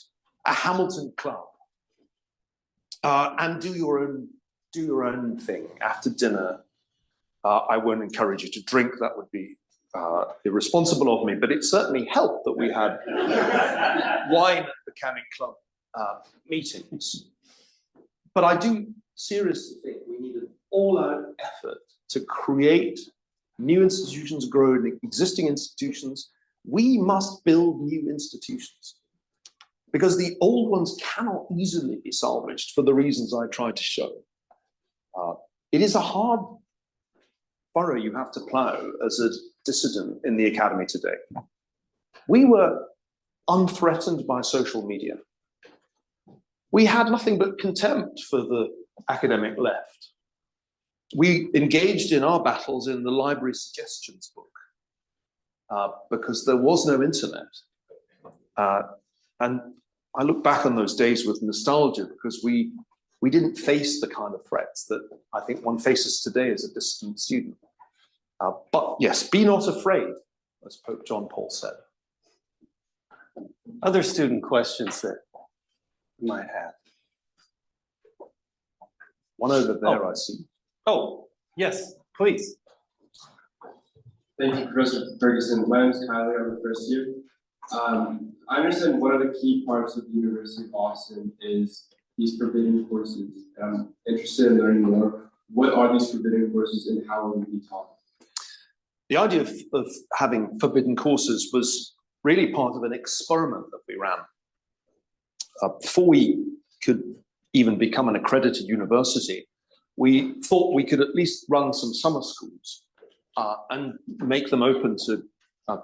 a Hamilton club and do your own thing after dinner. I won't encourage you to drink; that would be irresponsible of me. But it certainly helped that we had wine at the Canning Club meetings. But I do seriously think we need an all-out effort to create new institutions, grow existing institutions. We must build new institutions because the old ones cannot easily be salvaged for the reasons I tried to show. It is a hard furrow you have to plow as a dissident in the academy today. We were unthreatened by social media. We had nothing but contempt for the academic left. We engaged in our battles in the library suggestions book because there was no internet. And I look back on those days with nostalgia because we didn't face the kind of threats that I think one faces today as a dissident student. But yes, be not afraid, as Pope John Paul said. Other student questions that you might have? One over there, I see. Oh, yes, please. Thank you, Professor Ferguson. My name is Kyle. I'm the first year. I understand one of the key parts of the University of Austin is these forbidden courses. And I'm interested in learning more. What are these forbidden courses and how will they be taught? The idea of having forbidden courses was really part of an experiment that we ran. Before we could even become an accredited university, we thought we could at least run some summer schools and make them open to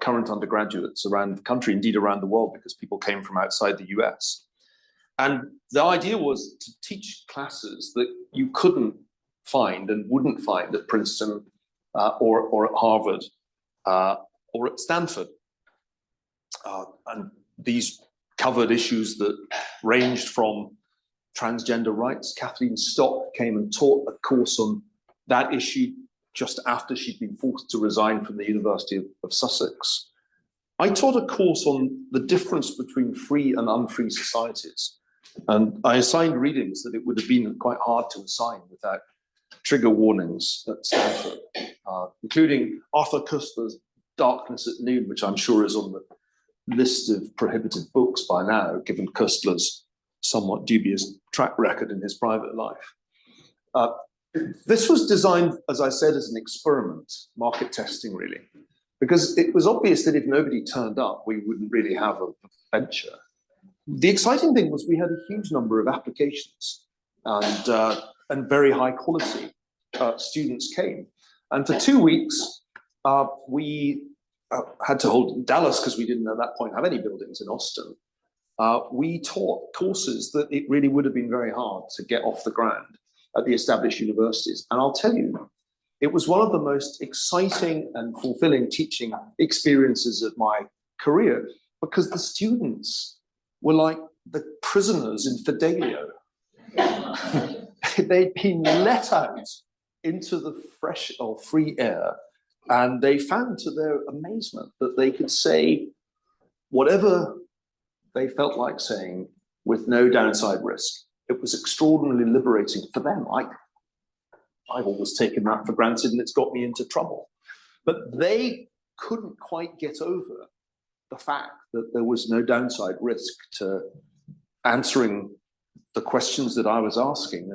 current undergraduates around the country, indeed around the world, because people came from outside the US. And the idea was to teach classes that you couldn't find and wouldn't find at Princeton or at Harvard or at Stanford. And these covered issues that ranged from transgender rights. Kathleen Stock came and taught a course on that issue just after she'd been forced to resign from the University of Sussex. I taught a course on the difference between free and unfree societies. And I assigned readings that it would have been quite hard to assign without trigger warnings at Stanford, including Arthur Koestler's Darkness at Noon, which I'm sure is on the list of prohibited books by now, given Koestler's somewhat dubious track record in his private life. This was designed, as I said, as an experiment, market testing really, because it was obvious that if nobody turned up, we wouldn't really have a venture. The exciting thing was we had a huge number of applications and very high quality students came. And for 2 weeks, we had to hold in Dallas because we didn't at that point have any buildings in Austin. We taught courses that it really would have been very hard to get off the ground at the established universities. And I'll tell you, it was one of the most exciting and fulfilling teaching experiences of my career because the students were like the prisoners in Fidelio. They'd been let out into the fresh or free air, and they found to their amazement that they could say whatever they felt like saying with no downside risk. It was extraordinarily liberating for them. I've always taken that for granted, and it's got me into trouble. But they couldn't quite get over the fact that there was no downside risk to answering the questions that I was asking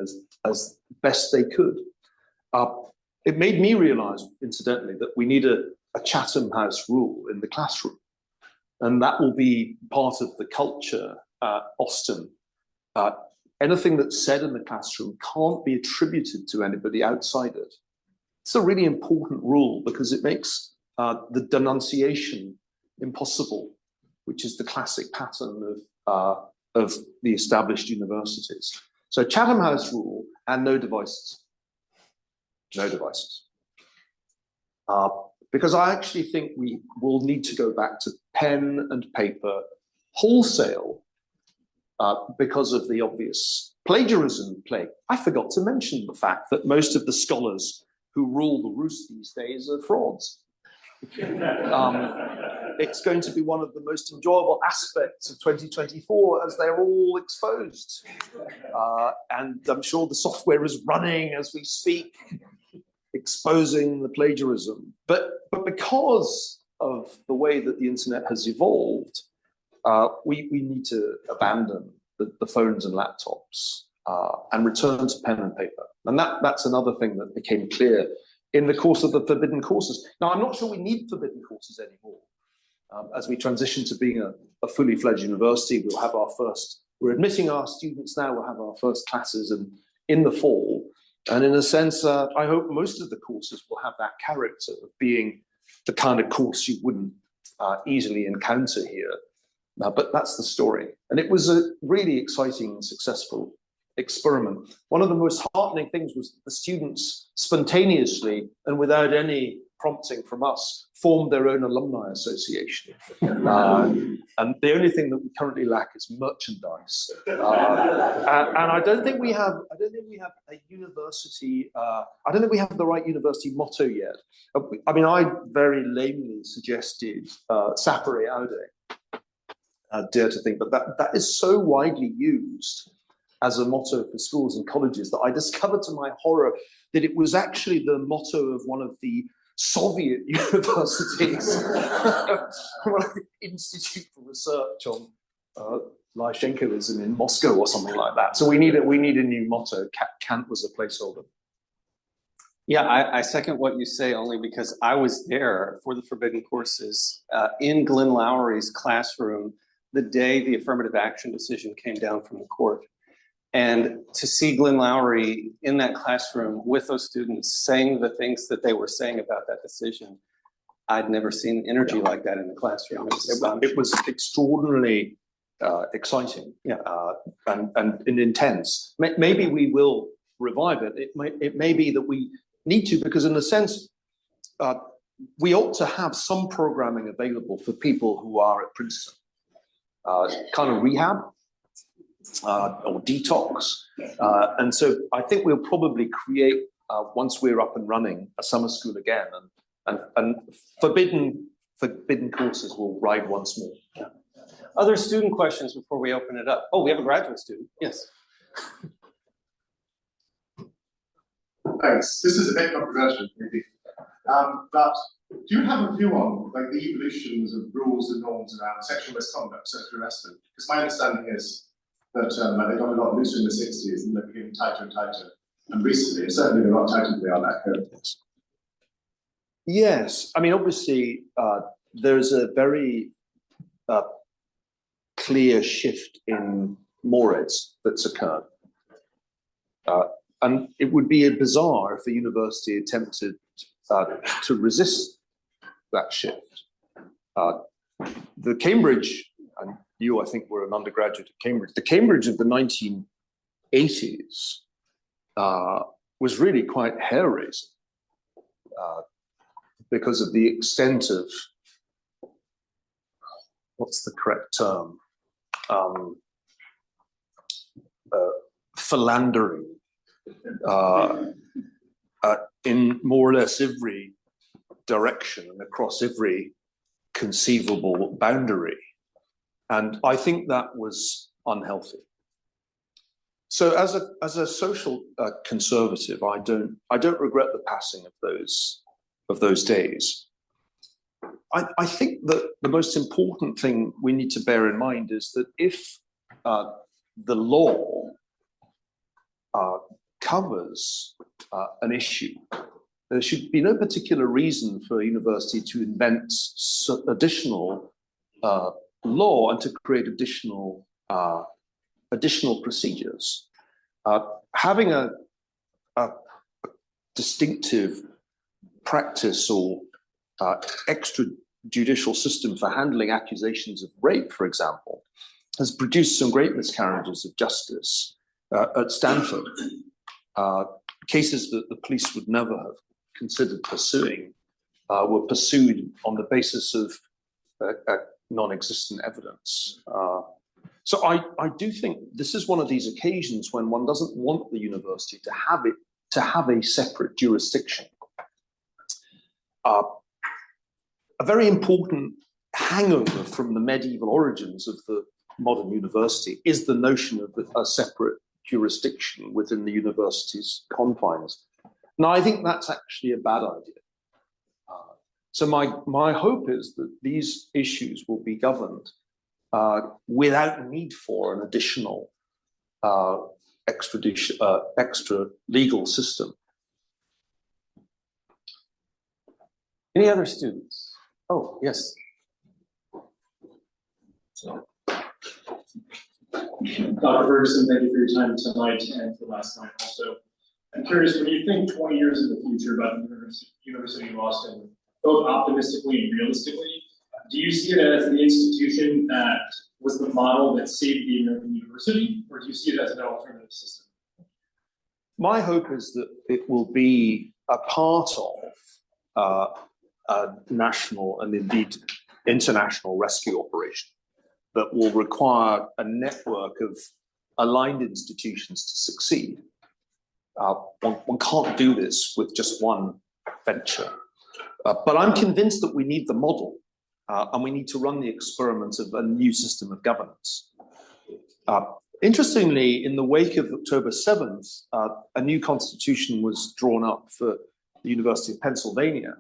as best they could. It made me realize, incidentally, that we need a Chatham House rule in the classroom. And that will be part of the culture at Austin. Anything that's said in the classroom can't be attributed to anybody outside it. It's a really important rule because it makes the denunciation impossible, which is the classic pattern of the established universities. So Chatham House rule and no devices. no devices. Because I actually think we will need to go back to pen and paper wholesale because of the obvious plagiarism plague. I forgot to mention the fact that most of the scholars who rule the roost these days are frauds. It's going to be one of the most enjoyable aspects of 2024 as they're all exposed. And I'm sure the software is running as we speak, exposing the plagiarism. But because of the way that the internet has evolved, we need to abandon the phones and laptops and return to pen and paper. And that's another thing that became clear in the course of the forbidden courses. Now, I'm not sure we need forbidden courses anymore. As we transition to being a fully fledged university, we'll have we're admitting our students now, we'll have our first classes in the fall. And in a sense, I hope most of the courses will have that character of being the kind of course you wouldn't easily encounter here. But that's the story. And it was a really exciting and successful experiment. One of the most heartening things was the students spontaneously and without any prompting from us formed their own alumni association. And the only thing that we currently lack is merchandise. And I don't think we have a university, I don't think we have the right university motto yet. I mean, I very lamely suggested Sapere Aude, dare to think, but that is so widely used as a motto for schools and colleges that I discovered to my horror that it was actually the motto of one of the Soviet universities, Institute for Research on Lysenkoism in Moscow or something like that. So we need a new motto. Kant was a placeholder. Yeah, I second what you say only because I was there for the forbidden courses in Glenn Lowry's classroom the day the affirmative action decision came down from the court. And to see Glenn Lowry in that classroom with those students saying the things that they were saying about that decision, I'd never seen energy like that in the classroom. It was extraordinarily exciting, and intense. Maybe we will revive it. It may be that we need to, because in a sense, we ought to have some programming available for people who are at Princeton, kind of rehab. Or detox. And so I think we'll probably create, once we're up and running, a summer school again, and forbidden courses will ride once more. Yeah. Other student questions before we open it up? Oh, we have a graduate student. Yes. Thanks. This is a bit controversial, maybe. But do you have a view on like the evolutions of rules and norms around sexual misconduct, sexual harassment? Because my understanding is that they got a lot looser in the 60s and they're becoming tighter and tighter. And recently, and certainly they're not tighter than they are now. Yes, I mean, obviously, there's a very clear shift in mores that's occurred. And it would be bizarre if a university attempted to resist that shift. The Cambridge, and you, I think, were an undergraduate at Cambridge. The Cambridge of the 1980s was really quite hair-raising because of the extent of, what's the correct term? Philandering in more or less every direction and across every conceivable boundary. And I think that was unhealthy. So as a social conservative, I don't regret the passing of those days. I think that the most important thing we need to bear in mind is that if the law covers an issue, there should be no particular reason for a university to invent additional law and to create additional procedures. Having a distinctive practice or extrajudicial system for handling accusations of rape, for example, has produced some great miscarriages of justice at Stanford. cases that the police would never have considered pursuing were pursued on the basis of non-existent evidence. So I do think this is one of these occasions when one doesn't want the university to have a separate jurisdiction. A very important hangover from the medieval origins of the modern university is the notion of a separate jurisdiction within the university's confines. Now, I think that's actually a bad idea. So my hope is that these issues will be governed without need for an additional extra legal system. Any other students? Oh, yes. Dr. Ferguson, thank you for your time tonight and for last night also. I'm curious, when you think 20 years in the future about the University of Boston, both optimistically and realistically, do you see it as the institution that was the model that saved the American university, or do you see it as an alternative system? My hope is that it will be a part of a national and indeed international rescue operation that will require a network of aligned institutions to succeed. One can't do this with just one venture. But I'm convinced that we need the model and we need to run the experiment of a new system of governance. Interestingly, in the wake of October 7th, a new constitution was drawn up for the University of Pennsylvania.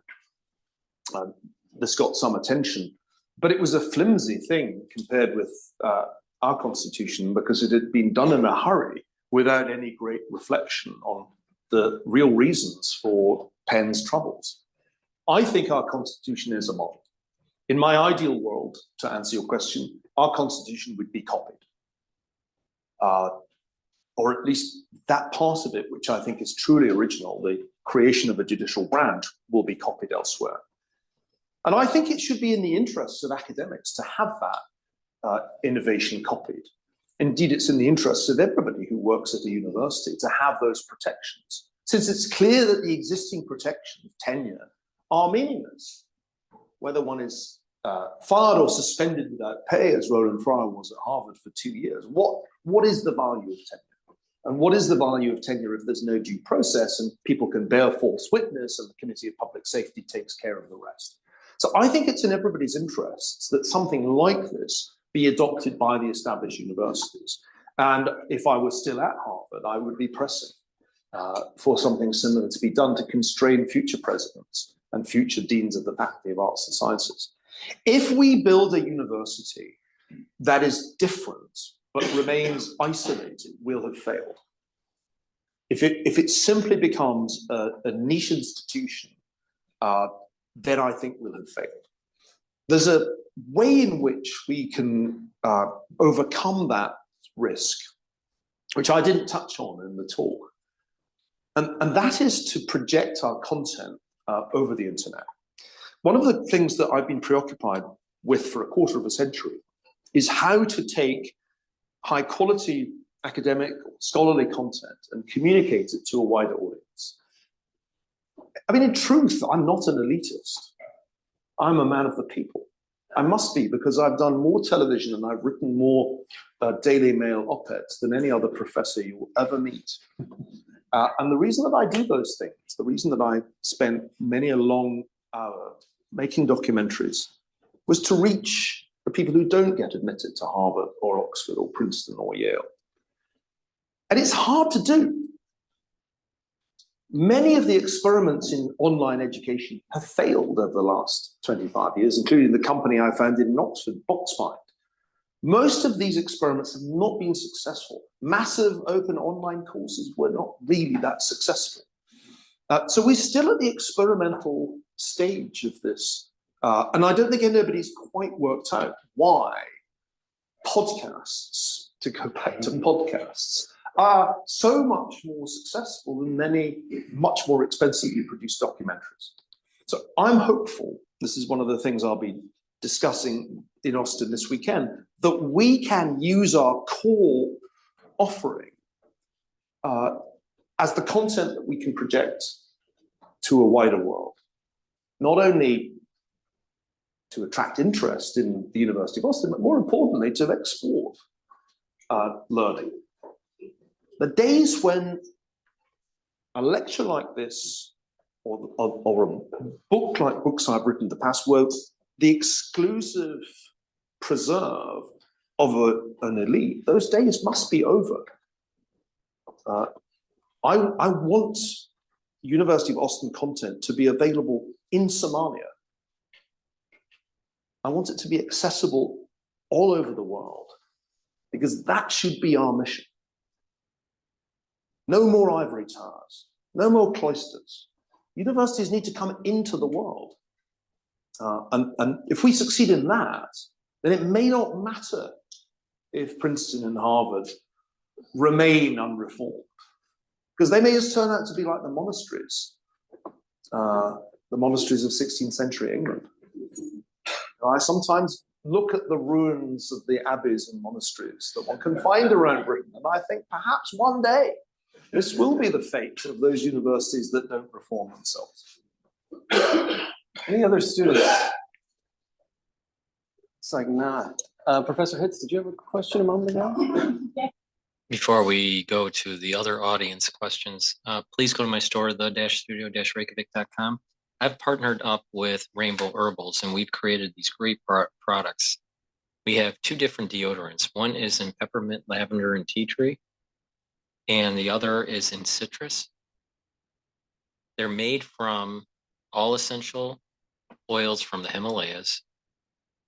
This got some attention, but it was a flimsy thing compared with our constitution because it had been done in a hurry without any great reflection on the real reasons for Penn's troubles. I think our constitution is a model. In my ideal world, to answer your question, our constitution would be copied. Or at least that part of it, which I think is truly original, the creation of a judicial branch, will be copied elsewhere. And I think it should be in the interests of academics to have that innovation copied. Indeed, it's in the interests of everybody who works at a university to have those protections, since it's clear that the existing protections of tenure are meaningless. Whether one is fired or suspended without pay, as Roland Fryer was at Harvard for 2 years, what is the value of tenure? And what is the value of tenure if there's no due process and people can bear false witness and the Committee of Public Safety takes care of the rest? So I think it's in everybody's interests that something like this be adopted by the established universities. And if I were still at Harvard, I would be pressing for something similar to be done to constrain future presidents and future deans of the Faculty of Arts and Sciences. If we build a university that is different but remains isolated, we'll have failed. If it simply becomes a niche institution, then I think we'll have failed. There's a way in which we can overcome that risk, which I didn't touch on in the talk. And that is to project our content over the internet. One of the things that I've been preoccupied with for a quarter of a century is how to take high quality academic, scholarly content and communicate it to a wider audience. I mean, in truth, I'm not an elitist. I'm a man of the people. I must be, because I've done more television and I've written more Daily Mail op-eds than any other professor you will ever meet. And the reason that I do those things, the reason that I spent many a long hour making documentaries, was to reach the people who don't get admitted to Harvard or Oxford or Princeton or Yale. And it's hard to do. Many of the experiments in online education have failed over the last 25 years, including the company I founded in Oxford, Boxfind. Most of these experiments have not been successful. Massive open online courses were not really that successful. So we're still at the experimental stage of this. And I don't think anybody's quite worked out why podcasts, to go back to podcasts, are so much more successful than many much more expensively produced documentaries. So I'm hopeful, this is one of the things I'll be discussing in Austin this weekend, that we can use our core offering as the content that we can project to a wider world, not only to attract interest in the University of Boston, but more importantly, to export learning. The days when a lecture like this or a book like books I've written in the past were the exclusive preserve of an elite, those days must be over. I want University of Boston content to be available in Somalia. I want it to be accessible all over the world, because that should be our mission. No more ivory towers, no more cloisters. Universities need to come into the world. And if we succeed in that, then it may not matter if Princeton and Harvard remain unreformed, because they may just turn out to be like the monasteries of 16th century England. I sometimes look at the ruins of the abbeys and monasteries that one can find around Britain, and I think perhaps one day this will be the fate of those universities that don't reform themselves. Any other students? It's like not. Professor Hitz, did you have a question a moment ago? Before we go to the other audience questions, please go to my store, the-studio-reykjavik.com. I've partnered up with Rainbow Herbals, and we've created these great products. We have two different deodorants. One is in peppermint, lavender, and tea tree, and the other is in citrus. They're made from all essential oils from the Himalayas,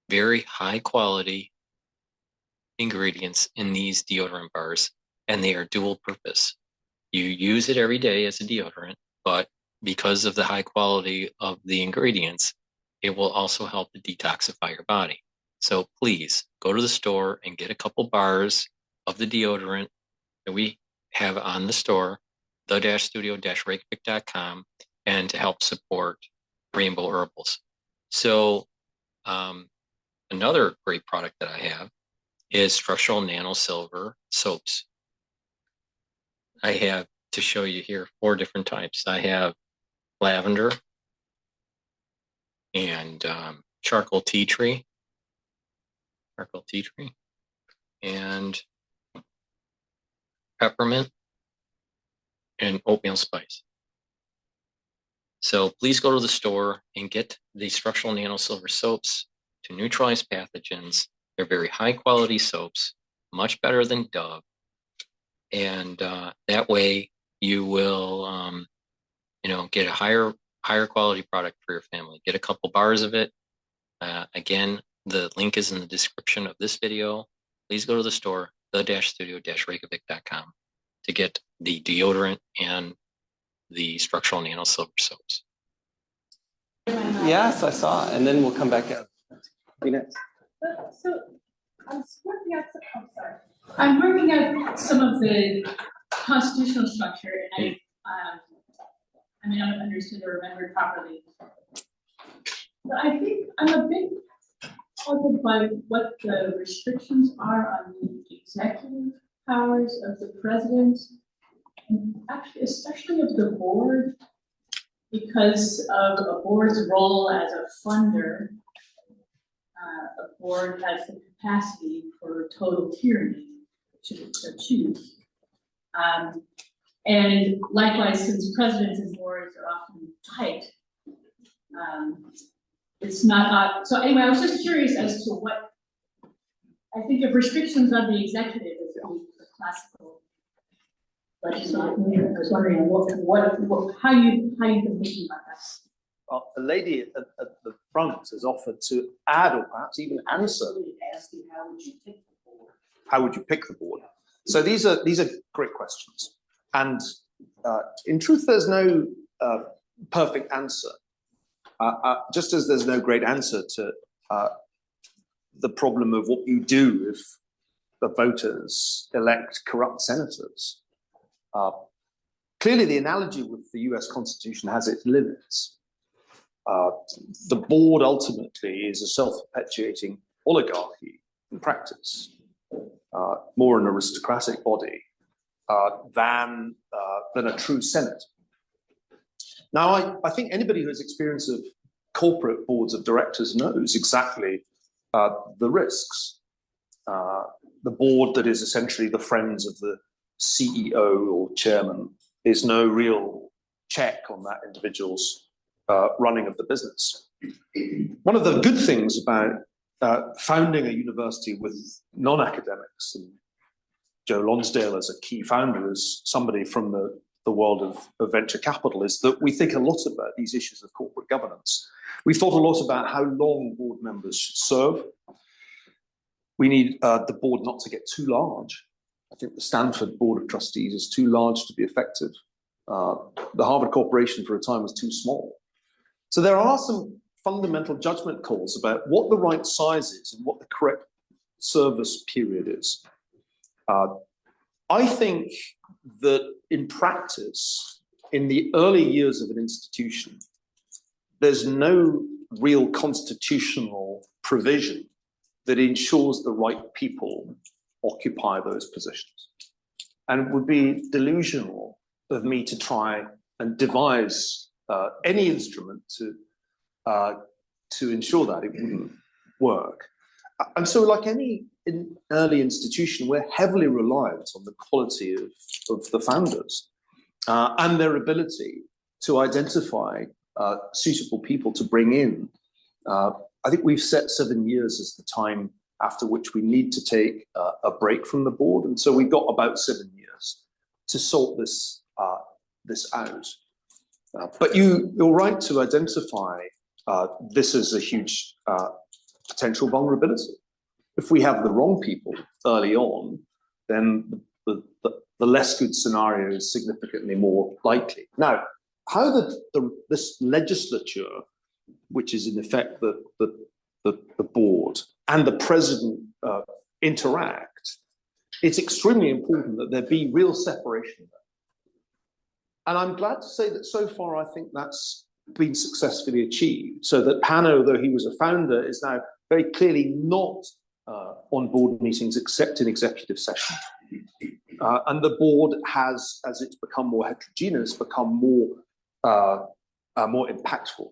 very high quality ingredients in these deodorant bars, and they are dual purpose. You use it every day as a deodorant, but because of the high quality of the ingredients, it will also help to detoxify your body. So please go to the store and get a couple bars of the deodorant that we have on the store, the-studio-reykjavik.com, and to help support Rainbow Herbals. So another great product that I have is structural nano silver soaps. I have, to show you here, 4 different types. I have lavender and charcoal tea tree, and peppermint and oatmeal spice. So please go to the store and get the structural nano silver soaps to neutralize pathogens. They're very high quality soaps, much better than Dove. And that way you will, get a higher quality product for your family. Get a couple bars of it. Again, the link is in the description of this video. Please go to the store, the-studio-reykjavik.com, to get the deodorant and the structural nano silver soaps. Yes, I saw it, and then we'll come back out. Be next. So I'm working out some of the constitutional structure, and I may not have understood or remembered properly. But I think I'm a bit puzzled by what the restrictions are on the executive powers of the president, and actually, especially of the board, because of a board's role as a funder. A board has the capacity for total tyranny, should it so choose. And likewise, since presidents and boards are often tight, it's not, so anyway, I was just curious as to what, I think of restrictions on the executive as the classical legislature. I was wondering how you've been thinking about that. Well, a lady at the front has offered to add or perhaps even answer. Asking how would you pick the board? How would you pick the board? So these are great questions. And in truth, there's no perfect answer. Just as there's no great answer to the problem of what you do if the voters elect corrupt senators. Clearly, the analogy with the US Constitution has its limits. The board ultimately is a self-perpetuating oligarchy in practice, more an aristocratic body than than a true Senate. Now, I think anybody who has experience of corporate boards of directors knows exactly the risks. The board that is essentially the friends of the CEO or chairman is no real check on that individual's running of the business. One of the good things about founding a university with non-academics, and Joe Lonsdale as a key founder, as somebody from the world of venture capital, is that we think a lot about these issues of corporate governance. We've thought a lot about how long board members should serve. We need the board not to get too large. I think the Stanford Board of Trustees is too large to be effective. The Harvard Corporation for a time was too small. So there are some fundamental judgment calls about what the right size is and what the correct service period is. I think that in practice, in the early years of an institution, there's no real constitutional provision that ensures the right people occupy those positions. And it would be delusional of me to try and devise any instrument to ensure that it wouldn't work. And so, like any early institution, we're heavily reliant on the quality of the founders and their ability to identify suitable people to bring in. I think we've set 7 years as the time after which we need to take a break from the board. And so we've got about 7 years to sort this out. But you're right to identify this as a huge potential vulnerability. If we have the wrong people early on, then the less good scenario is significantly more likely. Now, how this legislature, which is in effect the board, and the president interact, it's extremely important that there be real separation there. And I'm glad to say that so far I think that's been successfully achieved, so that Hanno, though he was a founder, is now very clearly not on board meetings except in executive session. And the board has, as it's become more heterogeneous, become more impactful.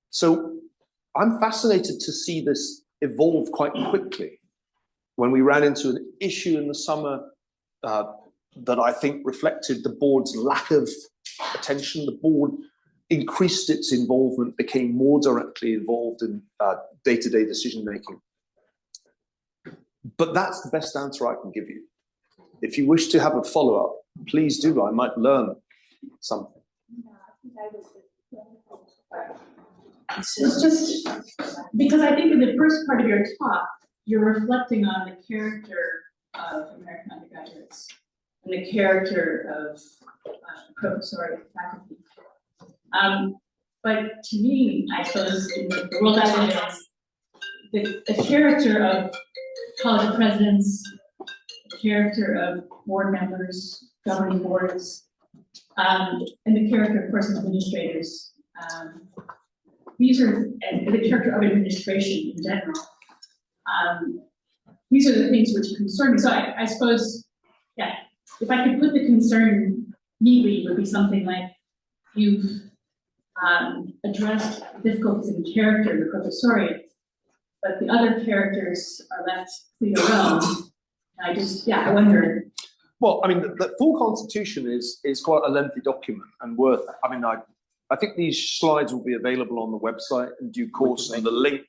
So I'm fascinated to see this evolve quite quickly. When we ran into an issue in the summer that I think reflected the board's lack of attention, the board increased its involvement, became more directly involved in day-to-day decision-making. But that's the best answer I can give you. If you wish to have a follow-up, please do. I might learn something. It's just because I think in the first part of your talk, you're reflecting on the character of American undergraduates and the character of professoriate faculty. But to me, I suppose in the world I live in, the character of college presidents, the character of board members, governing boards, and the character, of course, of administrators. These are, and the character of administration in general. These are the things which concern me. So I suppose, yeah, if I could put the concern neatly, it would be something like you've addressed difficulties in character in the professoriate, but the other characters are left to their own. I wonder. Well, I mean, the full constitution is quite a lengthy document and worth. I think these slides will be available on the website in due course, and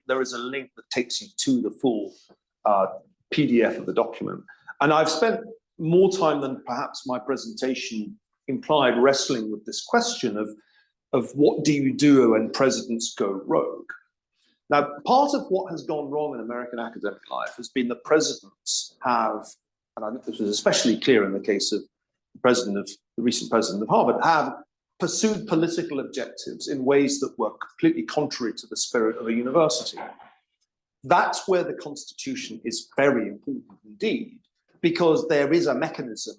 there is a link that takes you to the full PDF of the document. And I've spent more time than perhaps my presentation implied wrestling with this question of what do you do when presidents go rogue? Now, part of what has gone wrong in American academic life has been that presidents have, and I think this was especially clear in the case of the recent president of Harvard, have pursued political objectives in ways that were completely contrary to the spirit of a university. That's where the Constitution is very important indeed, because there is a mechanism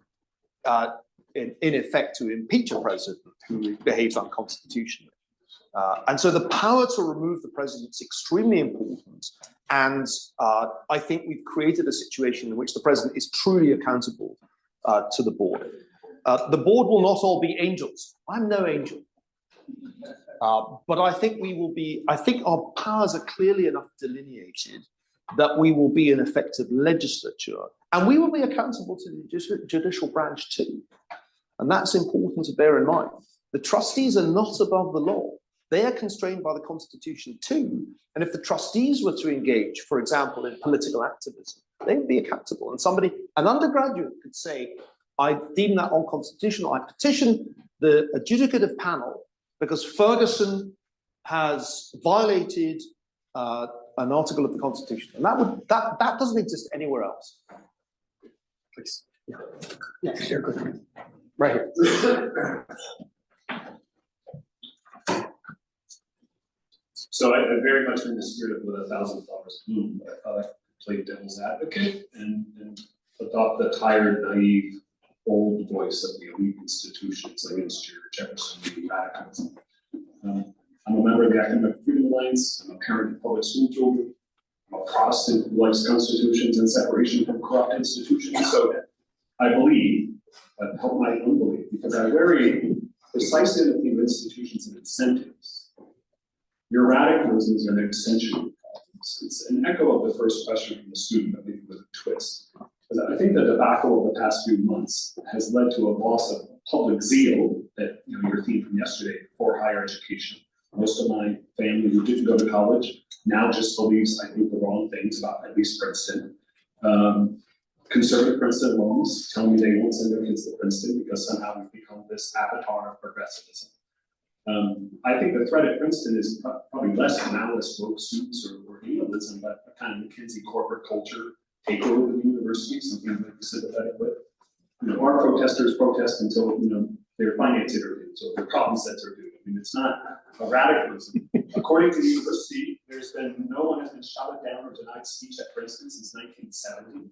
in effect to impeach a president who behaves unconstitutionally. And so the power to remove the president is extremely important. And I think we've created a situation in which the president is truly accountable to the board. The board will not all be angels. I'm no angel. But I think we will be, I think our powers are clearly enough delineated that we will be an effective legislature, and we will be accountable to the judicial branch too. And that's important to bear in mind. The trustees are not above the law. They are constrained by the Constitution too. And if the trustees were to engage, for example, in political activism, they would be accountable. And an undergraduate could say, I deem that unconstitutional. I petition the adjudicative panel because Ferguson has violated an article of the Constitution. And that doesn't exist anywhere else. Please. Yeah, sure. Good. Right here. So I very much in the spirit of with $1,000 bloom, I thought I could play devil's advocate and adopt the tired, naive, old voice of the elite institutions like Institute, Jefferson, radicalism. I'm a member of the Academic Freedom Alliance. I'm a parent of public school children. I'm a Protestant who likes constitutions and separation from corrupt institutions. So I believe, but help my unbelief, because I worry precisely the theme of institutions and incentives. Your radicalism is an extension of problems. It's an echo of the first question from the student, I think, with a twist. Because I think the debacle of the past few months has led to a loss of public zeal that, your theme from yesterday for higher education. Most of my family who didn't go to college now just believes, I think, the wrong things about at least Princeton. Conservative Princeton alums tell me they won't send their kids to Princeton because somehow we've become this avatar of progressivism. I think the threat at Princeton is probably less malice, woke suits, or nihilism, but a kind of McKinsey corporate culture takeover of the university, something I'm sympathetic with. Our protesters protest until their finance interviews or their problem sets are due. I mean, it's not a radicalism. According to the university, no one has been shouted down or denied speech at Princeton since 1970.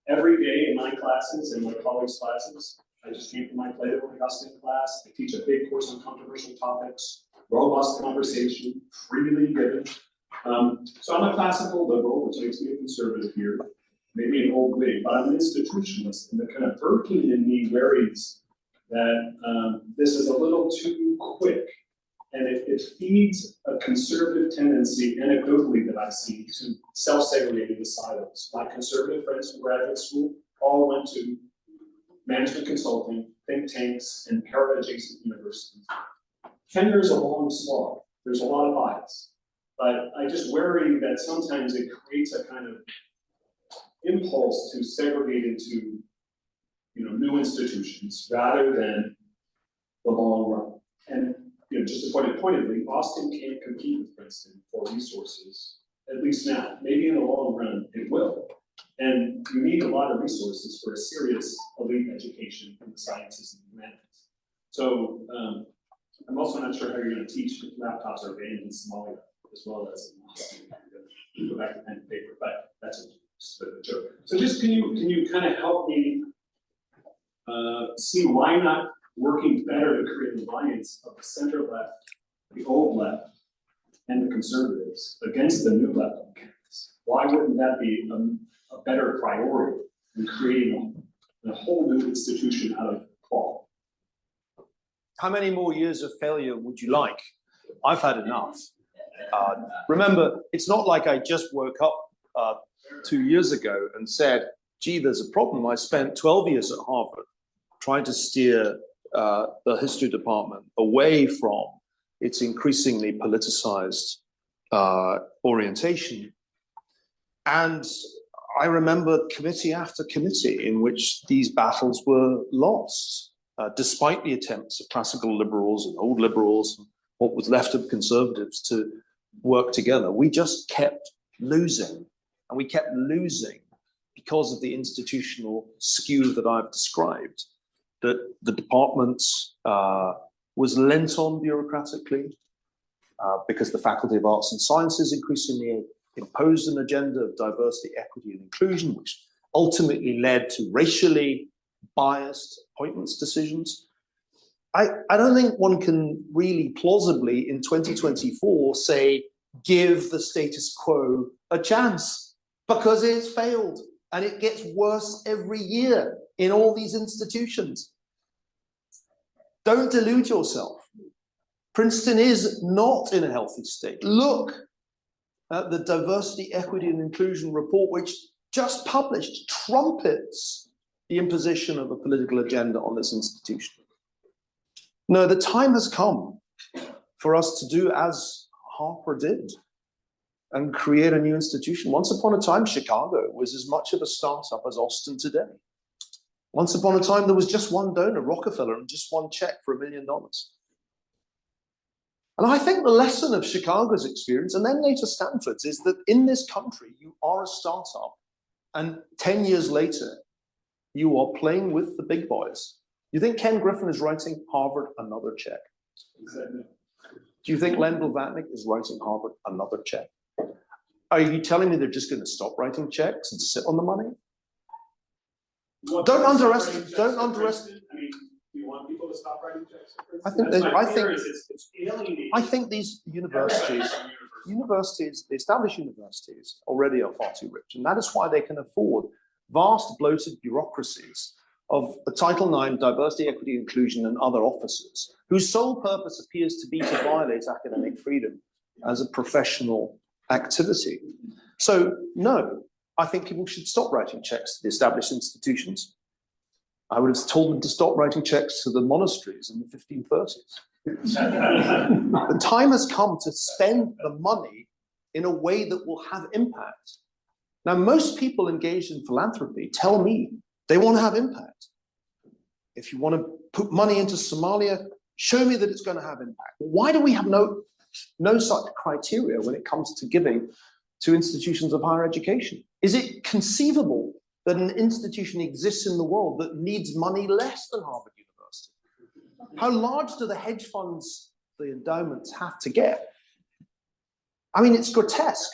Every day in my classes and my colleagues' classes, I just came from my Plato and Augustine class. I teach a big course on controversial topics, robust conversation, freely given. So I'm a classical liberal, which makes me a conservative here, maybe an old wig, but I'm an institutionalist, and the kind of Burkean in me worries that this is a little too quick, and it feeds a conservative tendency, anecdotally, that I see to self-segregate into silos. My conservative friends from graduate school all went to management consulting, think tanks, and para-adjacent universities. Tenure is a long slog. There's a lot of bias. But I just worry that sometimes it creates a kind of impulse to segregate into new institutions rather than the long run. And just to put it pointedly, Austin can't compete with Princeton for resources, at least now. Maybe in the long run it will. And you need a lot of resources for a serious elite education in the sciences and humanities. So I'm also not sure how you're going to teach if laptops are banned in Somalia as well as in Austin. Go back to pen and paper, but that's just a bit of a joke. So just can you kind of help me see why not working better to create an alliance of the center left, the old left, and the conservatives against the new left on campus? Why wouldn't that be a better priority than creating a whole new institution out of Paul? How many more years of failure would you like? I've had enough. Remember, it's not like I just woke up 2 years ago and said, gee, there's a problem. I spent 12 years at Harvard trying to steer the history department away from its increasingly politicized orientation. And I remember committee after committee in which these battles were lost, despite the attempts of classical liberals and old liberals and what was left of conservatives to work together. We just kept losing, and we kept losing because of the institutional skew that I've described, that the department was lent on bureaucratically, because the Faculty of Arts and Sciences increasingly imposed an agenda of diversity, equity, and inclusion, which ultimately led to racially biased appointments decisions. I don't think one can really plausibly in 2024 say, give the status quo a chance, because it's failed and it gets worse every year in all these institutions. Don't delude yourself. Princeton is not in a healthy state. Look at the Diversity, Equity, and Inclusion report, which just published, trumpets the imposition of a political agenda on this institution. No, the time has come for us to do as Harper did and create a new institution. Once upon a time, Chicago was as much of a startup as Austin today. Once upon a time, there was just one donor, Rockefeller, and just one check for $1 million. And I think the lesson of Chicago's experience, and then later Stanford's, is that in this country, you are a startup, and 10 years later, you are playing with the big boys. You think Ken Griffin is writing Harvard another check? Exactly. Do you think Len Blavatnik is writing Harvard another check? Are you telling me they're just going to stop writing checks and sit on the money? Don't underestimate. I mean, you want people to stop writing checks? I think these universities, the established universities, already are far too rich, and that is why they can afford vast bloated bureaucracies of the Title IX, diversity, equity, inclusion, and other officers, whose sole purpose appears to be to violate academic freedom as a professional activity. So, no, I think people should stop writing checks to the established institutions. I would have told them to stop writing checks to the monasteries in the 1530s. The time has come to spend the money in a way that will have impact. Now, most people engaged in philanthropy tell me they want to have impact. If you want to put money into Somalia, show me that it's going to have impact. Why do we have no such criteria when it comes to giving to institutions of higher education? Is it conceivable that an institution exists in the world that needs money less than Harvard University? How large do the hedge funds, the endowments, have to get? I mean, it's grotesque.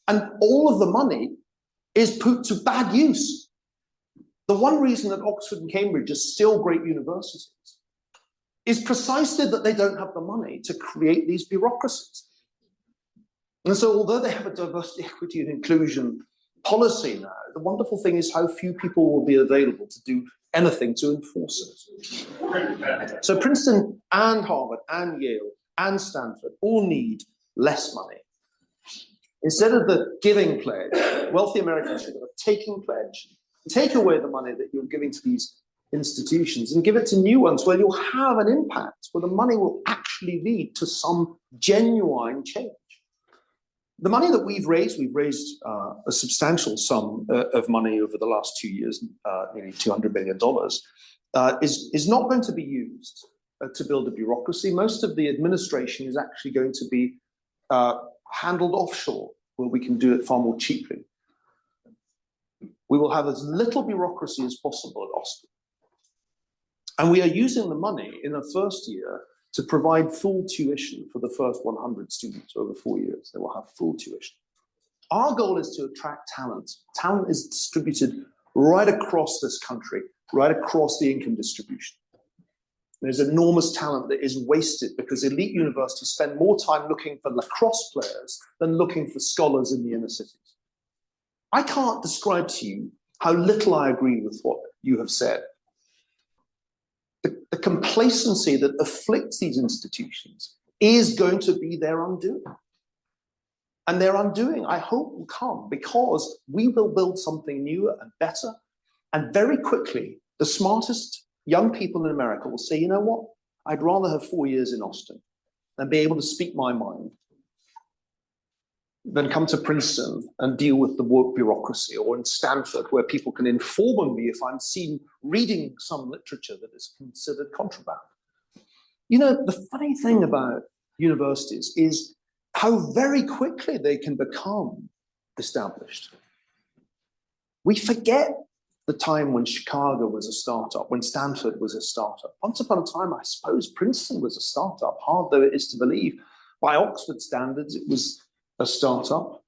And all of the money is put to bad use. The one reason that Oxford and Cambridge are still great universities is precisely that they don't have the money to create these bureaucracies. And so although they have a diversity, equity, and inclusion policy now, the wonderful thing is how few people will be available to do anything to enforce it. So Princeton and Harvard and Yale and Stanford all need less money. Instead of the giving pledge, wealthy Americans should have a taking pledge. Take away the money that you're giving to these institutions and give it to new ones where you'll have an impact, where the money will actually lead to some genuine change. The money that we've raised a substantial sum of money over the last 2 years, nearly $200 million, is not going to be used to build a bureaucracy. Most of the administration is actually going to be handled offshore, where we can do it far more cheaply. We will have as little bureaucracy as possible at Austin. And we are using the money in the first year to provide full tuition for the first 100 students over 4 years. They will have full tuition. Our goal is to attract talent. Talent is distributed right across this country, right across the income distribution. There's enormous talent that is wasted because elite universities spend more time looking for lacrosse players than looking for scholars in the inner cities. I can't describe to you how little I agree with what you have said. The complacency that afflicts these institutions is going to be their undoing. And their undoing, I hope, will come because we will build something newer and better. And very quickly, the smartest young people in America will say, you know what? I'd rather have 4 years in Austin than be able to speak my mind than come to Princeton and deal with the work bureaucracy, or in Stanford, where people can inform me if I'm seen reading some literature that is considered contraband. You know, the funny thing about universities is how very quickly they can become established. We forget the time when Chicago was a startup, when Stanford was a startup. Once upon a time, I suppose Princeton was a startup, hard though it is to believe. By Oxford standards, it was a startup.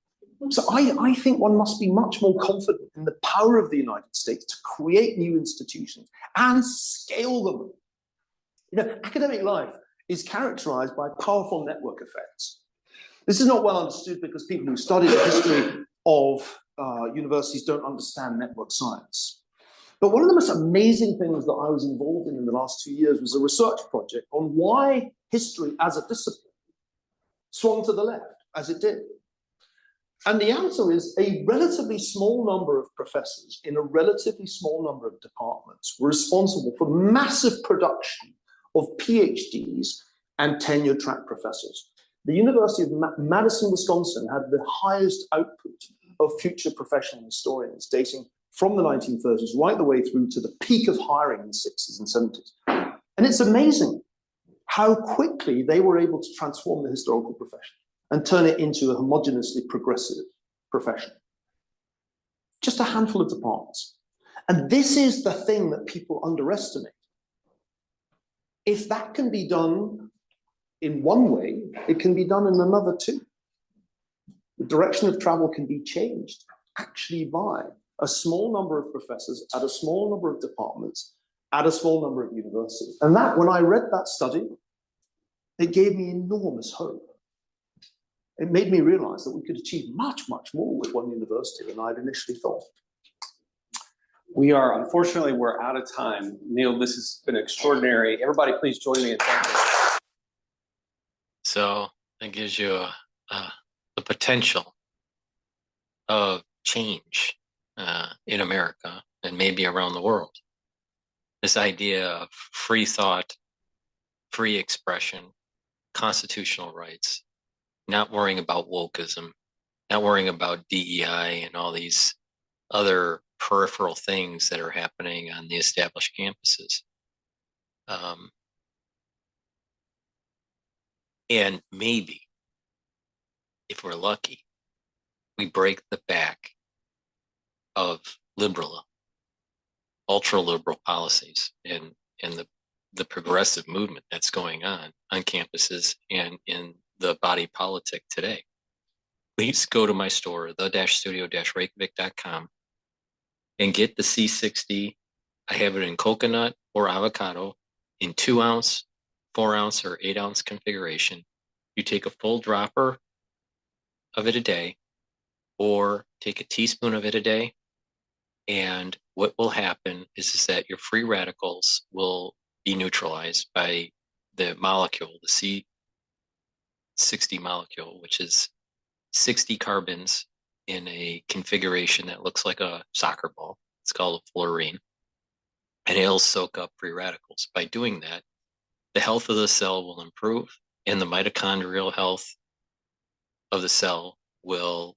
So I think one must be much more confident in the power of the United States to create new institutions and scale them. You know, academic life is characterized by powerful network effects. This is not well understood because people who study the history of universities don't understand network science. But one of the most amazing things that I was involved in the last 2 years was a research project on why history as a discipline swung to the left as it did. And the answer is a relatively small number of professors in a relatively small number of departments were responsible for massive production of PhDs and tenure-track professors. The University of Madison, Wisconsin had the highest output of future professional historians dating from the 1930s right the way through to the peak of hiring in the 60s and 70s. And it's amazing how quickly they were able to transform the historical profession and turn it into a homogeneously progressive profession. Just a handful of departments. And this is the thing that people underestimate. If that can be done in one way, it can be done in another too. The direction of travel can be changed actually by a small number of professors at a small number of departments at a small number of universities. And that, when I read that study, it gave me enormous hope. It made me realize that we could achieve much, much more with one university than I'd initially thought. Unfortunately, we're out of time. Neil, this has been extraordinary. Everybody, please join me in thanking. So that gives you the potential of change in America and maybe around the world. This idea of free thought, free expression, constitutional rights, not worrying about wokeism, not worrying about DEI and all these other peripheral things that are happening on the established campuses. And maybe, if we're lucky, we break the back of ultra-liberal policies and the progressive movement that's going on campuses and in the body politic today. Please go to my store, the-studio-reykjavik.com, and get the C60. I have it in coconut or avocado in 2 ounce, 4 ounce, or 8 ounce configuration. You take a full dropper of it a day, or take a teaspoon of it a day. And what will happen is that your free radicals will be neutralized by the molecule, the C60 molecule, which is 60 carbons in a configuration that looks like a soccer ball. It's called a fluorine. And it'll soak up free radicals. By doing that, the health of the cell will improve, and the mitochondrial health of the cell will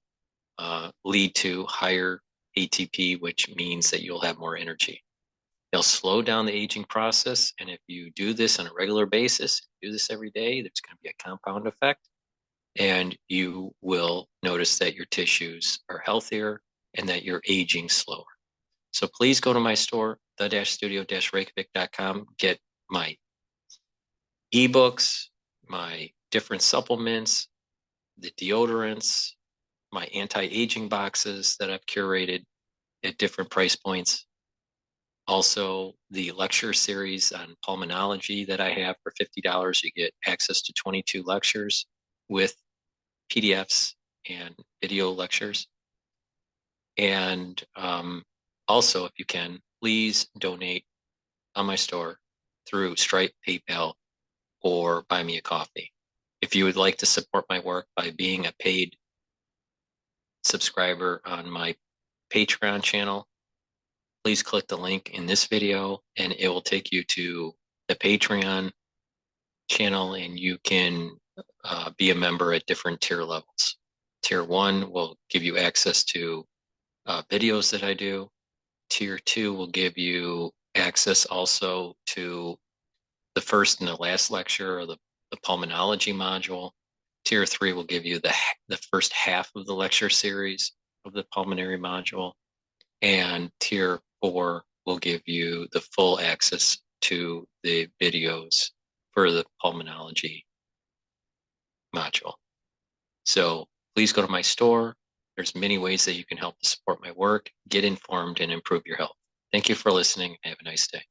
lead to higher ATP, which means that you'll have more energy. They'll slow down the aging process. And if you do this on a regular basis, do this every day, there's going to be a compound effect. And you will notice that your tissues are healthier and that you're aging slower. So please go to my store, the-studio-reykjavik.com, get my ebooks, my different supplements, the deodorants, my anti-aging boxes that I've curated at different price points. Also, the lecture series on pulmonology that I have for $50. You get access to 22 lectures with PDFs and video lectures. And also, if you can, please donate on my store through Stripe, PayPal, or buy me a coffee. If you would like to support my work by being a paid subscriber on my Patreon channel, please click the link in this video and it will take you to the Patreon channel, and you can be a member at different tier levels. Tier 1 will give you access to videos that I do. Tier 2 will give you access also to the first and the last lecture, or the pulmonology module. Tier 3 will give you the first half of the lecture series of the pulmonary module. And Tier 4 will give you the full access to the videos for the pulmonology module. So please go to my store. There's many ways that you can help to support my work, get informed, and improve your health. Thank you for listening. Have a nice day.